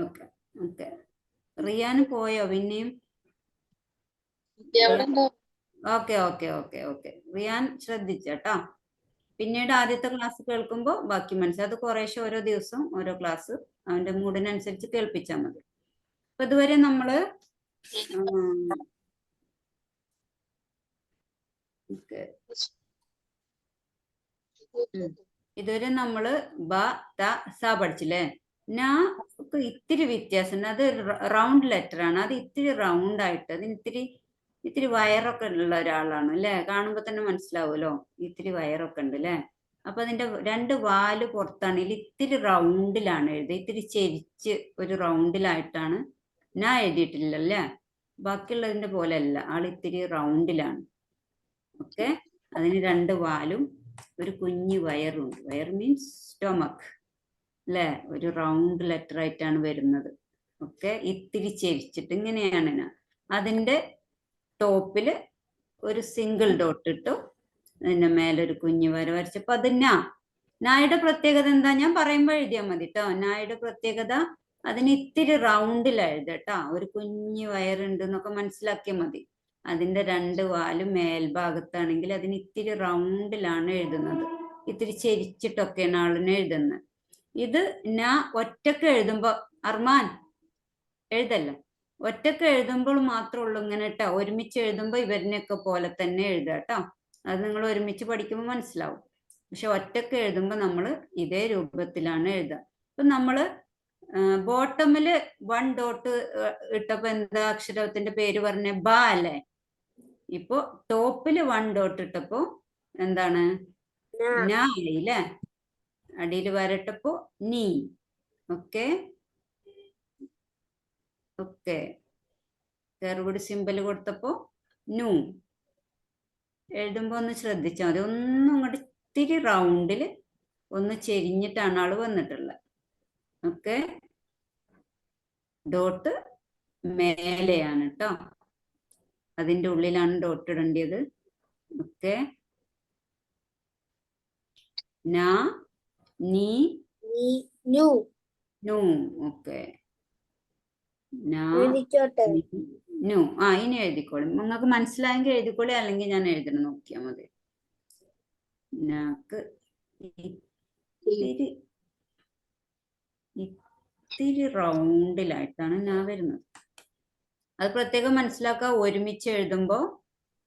ഓക്കെ. ഓക്കെ. റിയാന് പോയോ പിന്നെയും? ഓക്കെ. റിയാൻ ശ്രദ്ധിച്ചേട്ടോ. പിന്നീട് ആദ്യത്തെ ക്ലാസ് കേൾക്കുമ്പോൾ ബാക്കി മനസ്സിലാവും. അത് കുറേശ്ശെ ഓരോ ദിവസം ഓരോ ക്ലാസ് അവന്റെ മൂഡിനനുസരിച്ച് കേൾപ്പിച്ചാൽ മതി. അപ്പൊ ഇതുവരെ നമ്മള് ഇതുവരെ നമ്മള് ബ ത സ പഠിച്ചില്ലേ. നാ ഒക്കെ ഇത്തിരി വ്യത്യാസമുണ്ട്. അത് റൗണ്ട് ലെറ്റർ ആണ്. അത് ഇത്തിരി റൗണ്ട് ആയിട്ട് അതിന് ഇത്തിരി വയറൊക്കെ ഉള്ള ഒരാളാണ് അല്ലെ. കാണുമ്പോ തന്നെ മനസ്സിലാവുമല്ലോ ഇത്തിരി വയറൊക്കെ ഉണ്ട് അല്ലെ. അപ്പൊ അതിന്റെ 2 വാല് പുറത്താണെങ്കിൽ ഇത്തിരി റൗണ്ടിലാണ് എഴുതുക. ഇത്തിരി ചെരിച്ച് ഒരു റൗണ്ടിലായിട്ടാണ് ഞാൻ എഴുതിയിട്ടില്ലല്ലേ. ബാക്കിയുള്ളതിന്റെ പോലെ അല്ല, ഇത്തിരി റൗണ്ടിലാണ്. ഓക്കെ. അതിന് 2 വാലും ഒരു കുഞ്ഞു വയറുണ്ട്. വയർ മീൻസ് സ്റ്റൊമക് അല്ലെ. ഒരു റൗണ്ട് ലെറ്റർ ആയിട്ടാണ് വരുന്നത്. ഓക്കെ. ഇത്തിരി ചെരിച്ചിട്ട് ഇങ്ങനെയാണ് ഞാൻ. അതിന്റെ ടോപ്പില് ഒരു സിംഗിൾ ഡോട്ട് ഇട്ടു. അതിന്റെ മേലെ ഒരു കുഞ്ഞു വര വരച്ചപ്പോ അത് നായുടെ പ്രത്യേകത എന്താ ഞാൻ പറയുമ്പോൾ എഴുതിയാൽ മതി കേട്ടോ. നായുടെ പ്രത്യേകത അതിന് ഇത്തിരി റൗണ്ടിൽ എഴുതട്ടോ. ഒരു കുഞ്ഞു വയറുണ്ട് എന്നൊക്കെ മനസ്സിലാക്കിയാൽ മതി. അതിന്റെ 2 വാലും മേൽഭാഗത്താണെങ്കിൽ അതിന് ഇത്തിരി റൗണ്ടിലാണ് എഴുതുന്നത്. ഇത്തിരി ചെരിച്ചിട്ടൊക്കെയാണ് ആളിനെ എഴുതുന്നത്. ഇത് ഒറ്റക്ക് എഴുതുമ്പോ അർമാൻ എഴുതല്ല. ഒറ്റക്ക് എഴുതുമ്പോൾ മാത്രമേ ഉള്ളൂ ഇങ്ങനെ കേട്ടോ. ഒരുമിച്ച് എഴുതുമ്പോൾ ഇവരിനെയൊക്കെ പോലെ തന്നെ എഴുതുക കേട്ടോ. അത് നിങ്ങൾ ഒരുമിച്ച് പഠിക്കുമ്പോൾ മനസ്സിലാവും. പക്ഷെ ഒറ്റക്ക് എഴുതുമ്പോൾ നമ്മൾ ഇതേ രൂപത്തിലാണ് എഴുതുക. ഇപ്പൊ നമ്മള് ബോട്ടമില് 1 ഡോട്ട് ഇട്ടപ്പോ എന്താ അക്ഷരത്തിന്റെ പേര് പറഞ്ഞ ബ അല്ലേ. ഇപ്പൊ ടോപ്പില് 1 ഡോട്ട് ഇട്ടപ്പോ എന്താണ് നാ ആയില്ലേ. അടിയിൽ വരട്ടപ്പോ നീ. ഓക്കെ. ഓക്കെ. കർവ്ഡ് സിമ്പൽ കൊടുത്തപ്പോ നു. എഴുതുമ്പോ ഒന്ന് ശ്രദ്ധിച്ചാൽ മതി. ഒന്നും ഇങ്ങോട്ട് ഇത്തിരി റൗണ്ടില് ഒന്ന് ചെരിഞ്ഞിട്ടാണ് ആള് വന്നിട്ടുള്ളത്. ഓക്കെ. ഡോട്ട് മേലെയാണ് കേട്ടോ. അതിന്റെ ഉള്ളിലാണ് ഡോട്ട് ഇടേണ്ടത്. ഓക്കെ. നാ നീ നു. നു. ഓക്കെ. നാ എഴുതിക്കോട്ടെ. നു. ഇനി എഴുതിക്കോളി. നിങ്ങൾക്ക് മനസ്സിലായെങ്കിൽ എഴുതിക്കോളി, അല്ലെങ്കിൽ ഞാൻ എഴുതണം നോക്കിയാൽ മതി. നാക്ക് ഇത്തിരി റൗണ്ടിലായിട്ടാണ് ഞാൻ വരുന്നത്. അത് പ്രത്യേകം മനസ്സിലാക്കുക. ഒരുമിച്ച് എഴുതുമ്പോ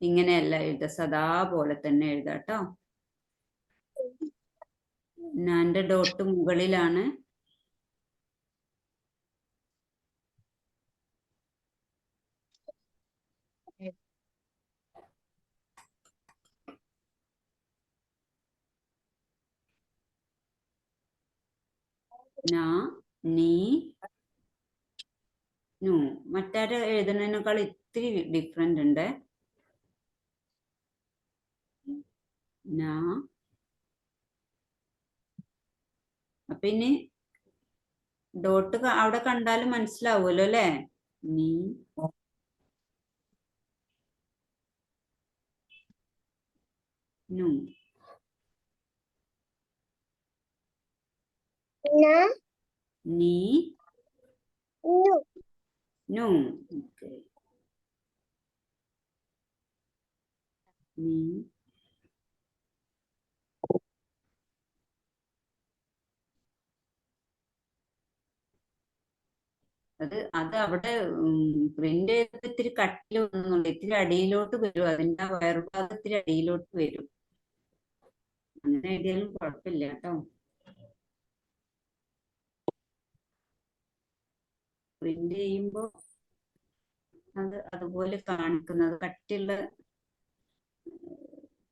ഇങ്ങനെയല്ല എഴുതുക, സദാ പോലെ തന്നെ എഴുതാം കേട്ടോ. നാന്റെ ഡോട്ട് മുകളിലാണ്. നാ നീ നു. മറ്റാര് എഴുതുന്നതിനേക്കാൾ ഇത്തിരി ഡിഫറെന്റ് ഉണ്ട്. നാ. അപ്പൊ ഇനി ഡോട്ട് അവിടെ കണ്ടാലും മനസ്സിലാവുമല്ലോ അല്ലെ. നീ നു. നീ നു. നു. ഓക്കെ. നീ അത് അവിടെ പ്രിന്റ് ചെയ്ത് ഇത്തിരി കട്ടിൽ വന്നുണ്ട്. ഇത്തിരി അടിയിലോട്ട് വരും. അതിന്റെ വയറുഭാഗം ഇത്തിരി അടിയിലോട്ട് വരും. അങ്ങനെ എഴുതിയാലും കുഴപ്പമില്ല കേട്ടോ. പ്രിന്റ് ചെയ്യുമ്പോ അത് അതുപോലെ കാണിക്കുന്നത് കട്ടിയുള്ള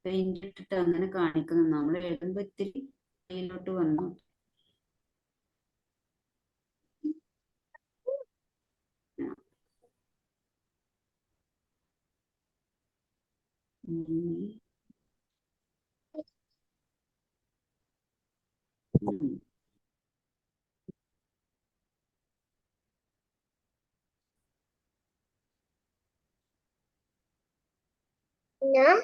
പെയിന്റ് ഇട്ടിട്ട് അങ്ങനെ കാണിക്കുന്നു. നമ്മൾ എഴുതുമ്പോ ഇത്തിരി അടിയിലോട്ട് വന്നു. Na.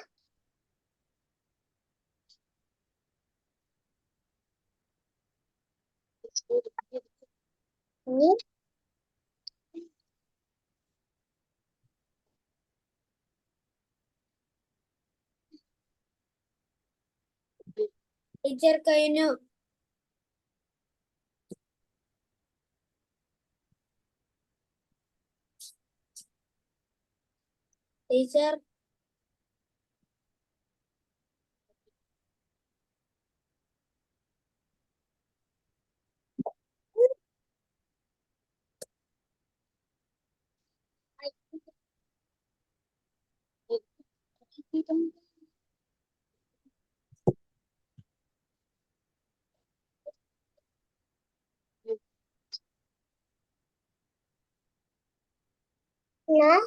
Ni. Teacher കഴിഞ്ഞു. Teacher Na.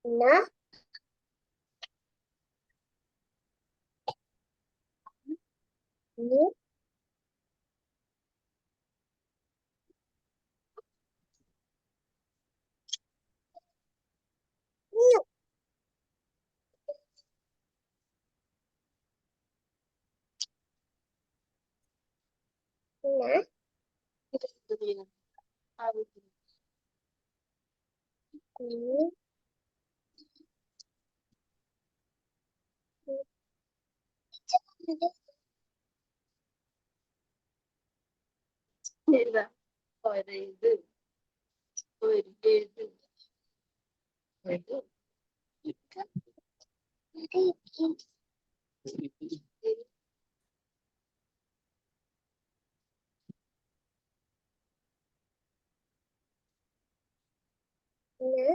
Na. Ni. Na. Ni. എഴുതാം. ഇത് ഒരു എഴുത് എഴുത്. Na.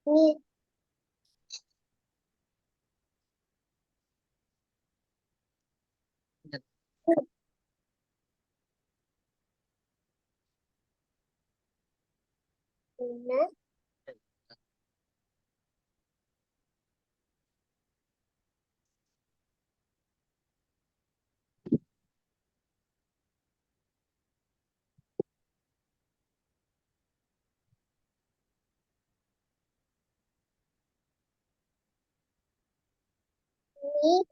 Ni. Na. Ni.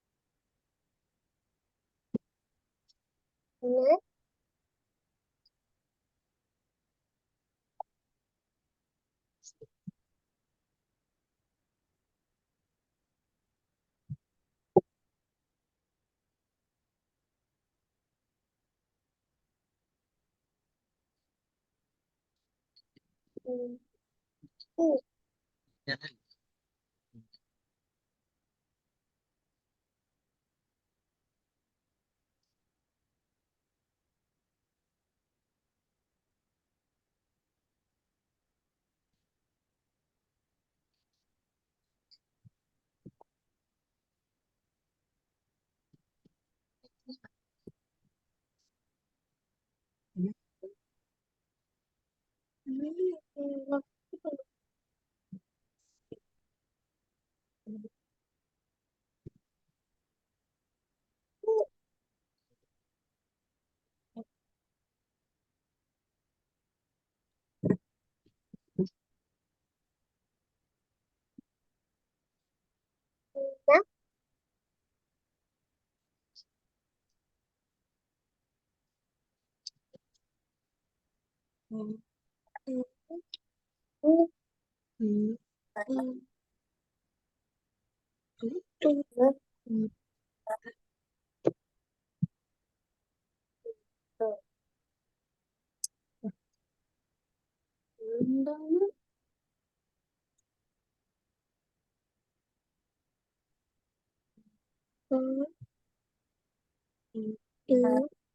Na.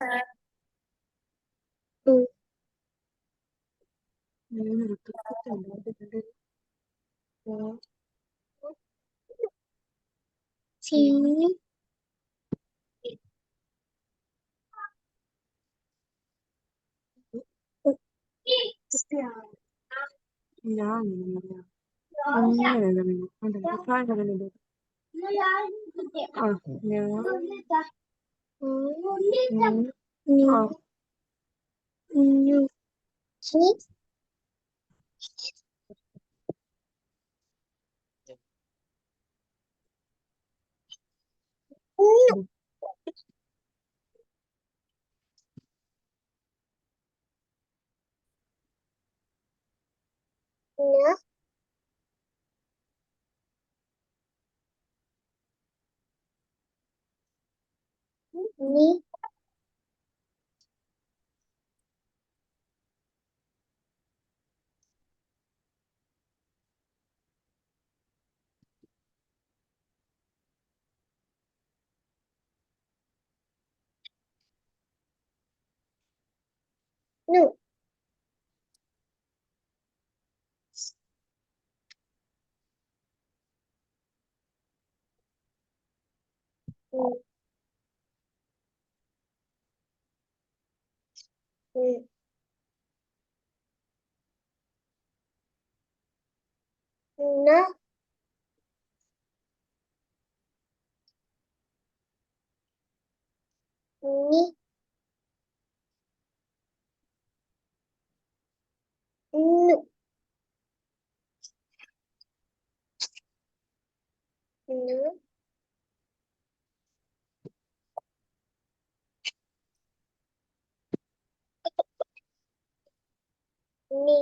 Na. C നീ നു ന നീ നു ന നീ നു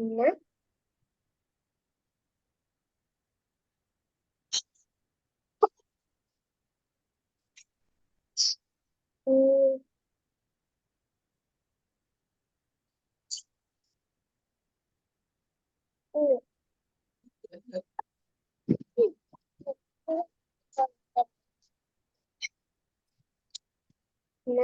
ന ന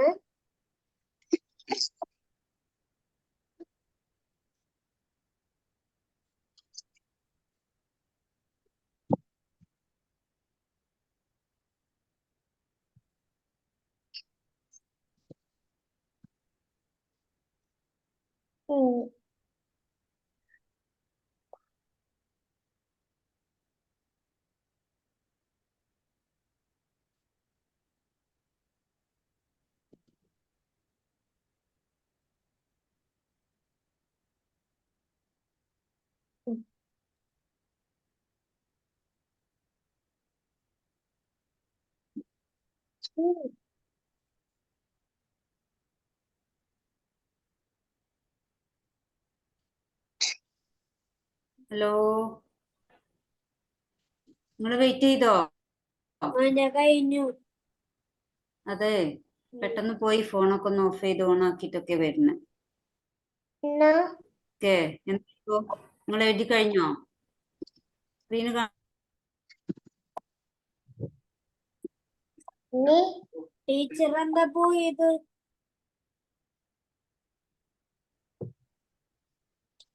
ഹലോ, നിങ്ങൾ വെയിറ്റ് ചെയ്തോ? കഴിഞ്ഞു അതെ, പെട്ടെന്ന് പോയി ഫോണൊക്കെ ഒന്ന് ഓഫ് ചെയ്ത് ഓൺ ആക്കിയിട്ടൊക്കെ വരുന്നത്. ന ഓക്കെ, എന്തോ നിങ്ങൾ എഴുതി കഴിഞ്ഞോ? സ്ക്രീന് നീ ടീച്ചർ എന്താ പോയത്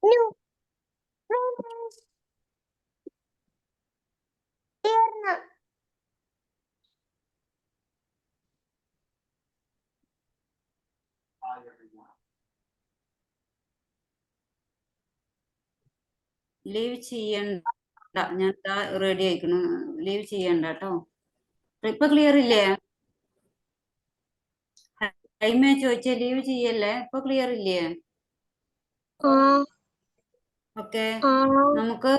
നു തീർന്നു ലീവ് ചെയ്യണ്ട, ഞാൻ റെഡി ആയിക്കണു. ലീവ് ചെയ്യണ്ട കേട്ടോ. ഇപ്പൊ ക്ലിയർ ഇല്ലേ? ടൈമേ ചോദിച്ചേ, ലീവ് ചെയ്യല്ലേ. ഇപ്പൊ ക്ലിയർ ഇല്ലേ? ഓക്കെ, നമുക്ക്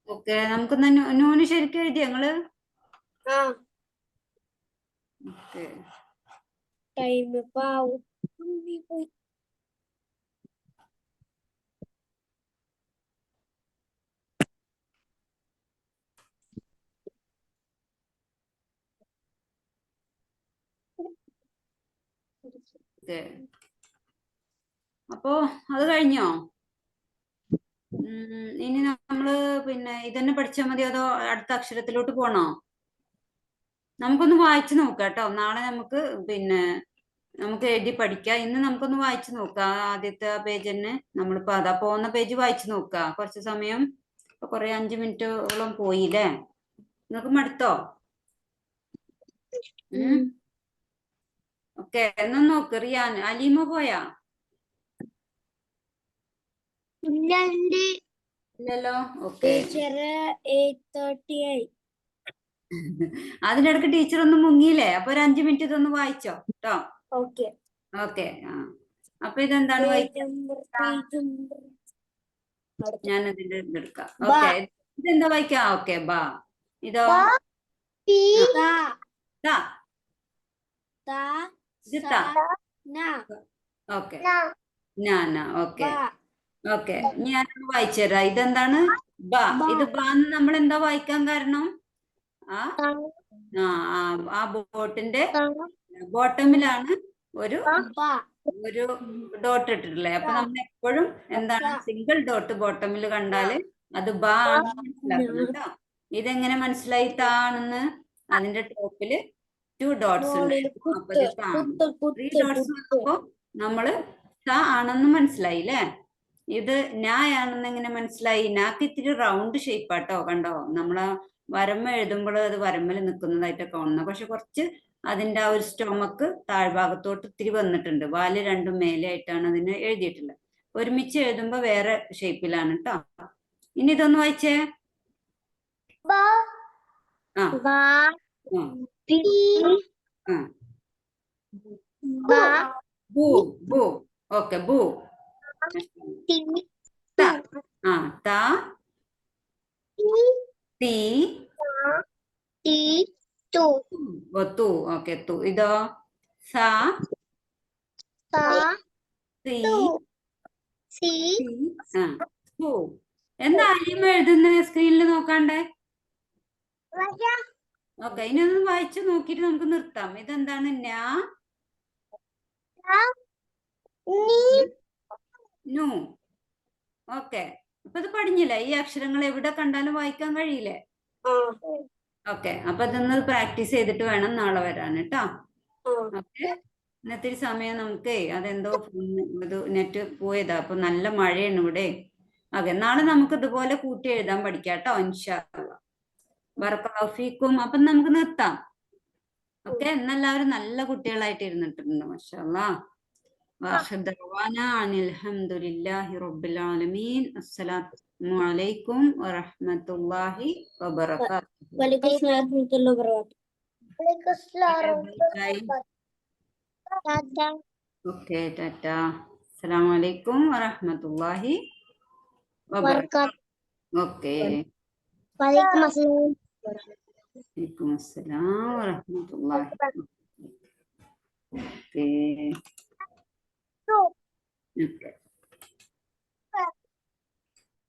ഓക്കെ നമുക്ക് നൂന് ശരിക്കും എഴുതിയ ഞങ്ങള്. ഓക്കെ, ടൈം പാവും ഓക്കെ. അപ്പോ അത് കഴിഞ്ഞോ? ഇനി നമ്മള് പിന്നെ ഇതന്നെ പഠിച്ചാൽ മതി അതോ അടുത്ത അക്ഷരത്തിലോട്ട് പോണോ? നമുക്കൊന്ന് വായിച്ചു നോക്കാം കേട്ടോ. നാളെ നമുക്ക് പിന്നെ നമുക്ക് എഴുതി പഠിക്കാം. ഇന്ന് നമുക്കൊന്ന് വായിച്ചു നോക്കാം. ആദ്യത്തെ പേജ് തന്നെ നമ്മളിപ്പോ അതാ പോകുന്ന പേജ് വായിച്ചു നോക്കാം. കുറച്ച് സമയം ഇപ്പൊ കുറെ 5 മിനിറ്റോളം പോയില്ലേ? നിങ്ങൾക്ക് മടുത്തോ? ഓക്കെ, എന്നാ നോക്ക്. റിയാൻ, അലീമ പോയാ? ഇല്ലല്ലോ. ഓക്കെ. ടീച്ചർ 8:30 ആയി. അതിനിടക്ക് ടീച്ചർ ഒന്ന് മുങ്ങിയില്ലേ? അപ്പൊ ഒരു 5 മിനിറ്റ് ഇതൊന്ന് വായിച്ചോ കേട്ടോ. ഓക്കെ. ഓക്കെ. അപ്പൊ ഇതെന്താണ് വായിക്കാം? ഞാൻ ഇതിന്റെ ഇതെടുക്കാം. ഓക്കെ, ഇതെന്താ വായിക്കാം? ഓക്കെ, ബാ. ഇതോ? ത. ഇത് ത. ഓക്കെ. ഞാനാ. ഓക്കെ. ഓക്കെ, ഞാനൊന്ന് വായിച്ചു തരാം. ഇതെന്താണ്? ബ. ഇത് ബാന്ന് നമ്മൾ എന്താ വായിക്കാൻ കാരണം? ആ ബോട്ടിന്റെ ബോട്ടമിലാണ് ഒരു ഡോട്ട് ഇട്ടിട്ടില്ലേ? അപ്പൊ നമ്മൾ എപ്പോഴും എന്താണ് സിംഗിൾ ഡോട്ട് ബോട്ടമിൽ കണ്ടാല് അത് ബാ ആണെന്ന് മനസ്സിലാക്കണം കേട്ടോ. ഇതെങ്ങനെ മനസ്സിലായി താണെന്ന്? അതിന്റെ ടോപ്പില് 2 ഡോട്ട്സ് ഉണ്ട്. അപ്പൊ ഇത് താ. 3 ഡോട്ട്സ് വന്നപ്പോ നമ്മള് ത ആണെന്ന് മനസ്സിലായില്ലേ? ഇത് നായാണെന്ന് എങ്ങനെ മനസ്സിലായി? നാക്ക് ഇത്തിരി റൗണ്ട് ഷേപ്പാട്ടോ. കണ്ടോ? നമ്മളാ വരമ്പ എഴുതുമ്പോൾ അത് വരമ്പല് നിൽക്കുന്നതായിട്ട് കാണുന്നത്. പക്ഷെ കുറച്ച് അതിന്റെ ആ ഒരു സ്റ്റൊമക്ക് താഴ്ഭാഗത്തോട്ട് ഇത്തിരി വന്നിട്ടുണ്ട്. വാല് രണ്ടും മേലെ ആയിട്ടാണ് അതിന് എഴുതിയിട്ടുള്ളത്. ഒരുമിച്ച് എഴുതുമ്പോ വേറെ ഷേപ്പിലാണ് കേട്ടോ. ഇനി ഇതൊന്ന് വായിച്ചേ. ബൂ. ബൂ. ഓക്കെ, ബൂ. ത. ത. തി. തു. ഓക്കെ, തു. ഇതോ? സ. സി. സു. എന്താ അലീമ എഴുതുന്നത് സ്ക്രീനിൽ നോക്കാണ്ടേ? ഓക്കെ, ഇനി ഒന്ന് വായിച്ചു നോക്കിട്ട് നമുക്ക് നിർത്താം. ഇതെന്താണ്? നാ. നു. ഓക്കെ, അപ്പൊ ഇത് പഠിഞ്ഞില്ലേ? ഈ അക്ഷരങ്ങൾ എവിടെ കണ്ടാലും വായിക്കാൻ കഴിയില്ലേ? ഓക്കെ, അപ്പൊ ഇതൊന്ന് പ്രാക്ടീസ് ചെയ്തിട്ട് വേണം നാളെ വരാൻ കേട്ടോ. ഓക്കെ, ഇന്നത്തെ സമയം നമുക്ക് അതെന്തോ ഇത് നെറ്റ് പോയതാ. അപ്പൊ നല്ല മഴയാണ് ഇവിടെ. ഓക്കെ, നാളെ നമുക്ക് ഇതുപോലെ കൂട്ടി എഴുതാൻ പഠിക്കാം കേട്ടോ. ഇൻഷാ അല്ലാഹ്. ബറക്കല്ലാഹു ഫീക്കും. അപ്പൊ നമുക്ക് നിർത്താം. ഓക്കെ, ഇന്നെല്ലാവരും നല്ല കുട്ടികളായിട്ട് ഇരുന്നിട്ടുണ്ട്. മാഷാ അല്ലാഹ്. വാഖിർ ദഅവാന അനിൽ ഹംദുലില്ലാഹി റബ്ബിൽ ആലമീൻ. അസ്സലാമു അലൈക്കും വറഹ്മത്തുള്ളാഹി വബറകാതുഹു. വലൈക്കും അസ്സലാം ഓക്കെ, ടാറ്റ. അസ്സലാമു അലൈക്കും വറഹ്മത്തുള്ളാഹി വബറകാതുഹു. ഓക്കെ. വലൈക്കും അസ്സലാം വറഹ്മത്തുള്ളാഹി. ഓക്കെ.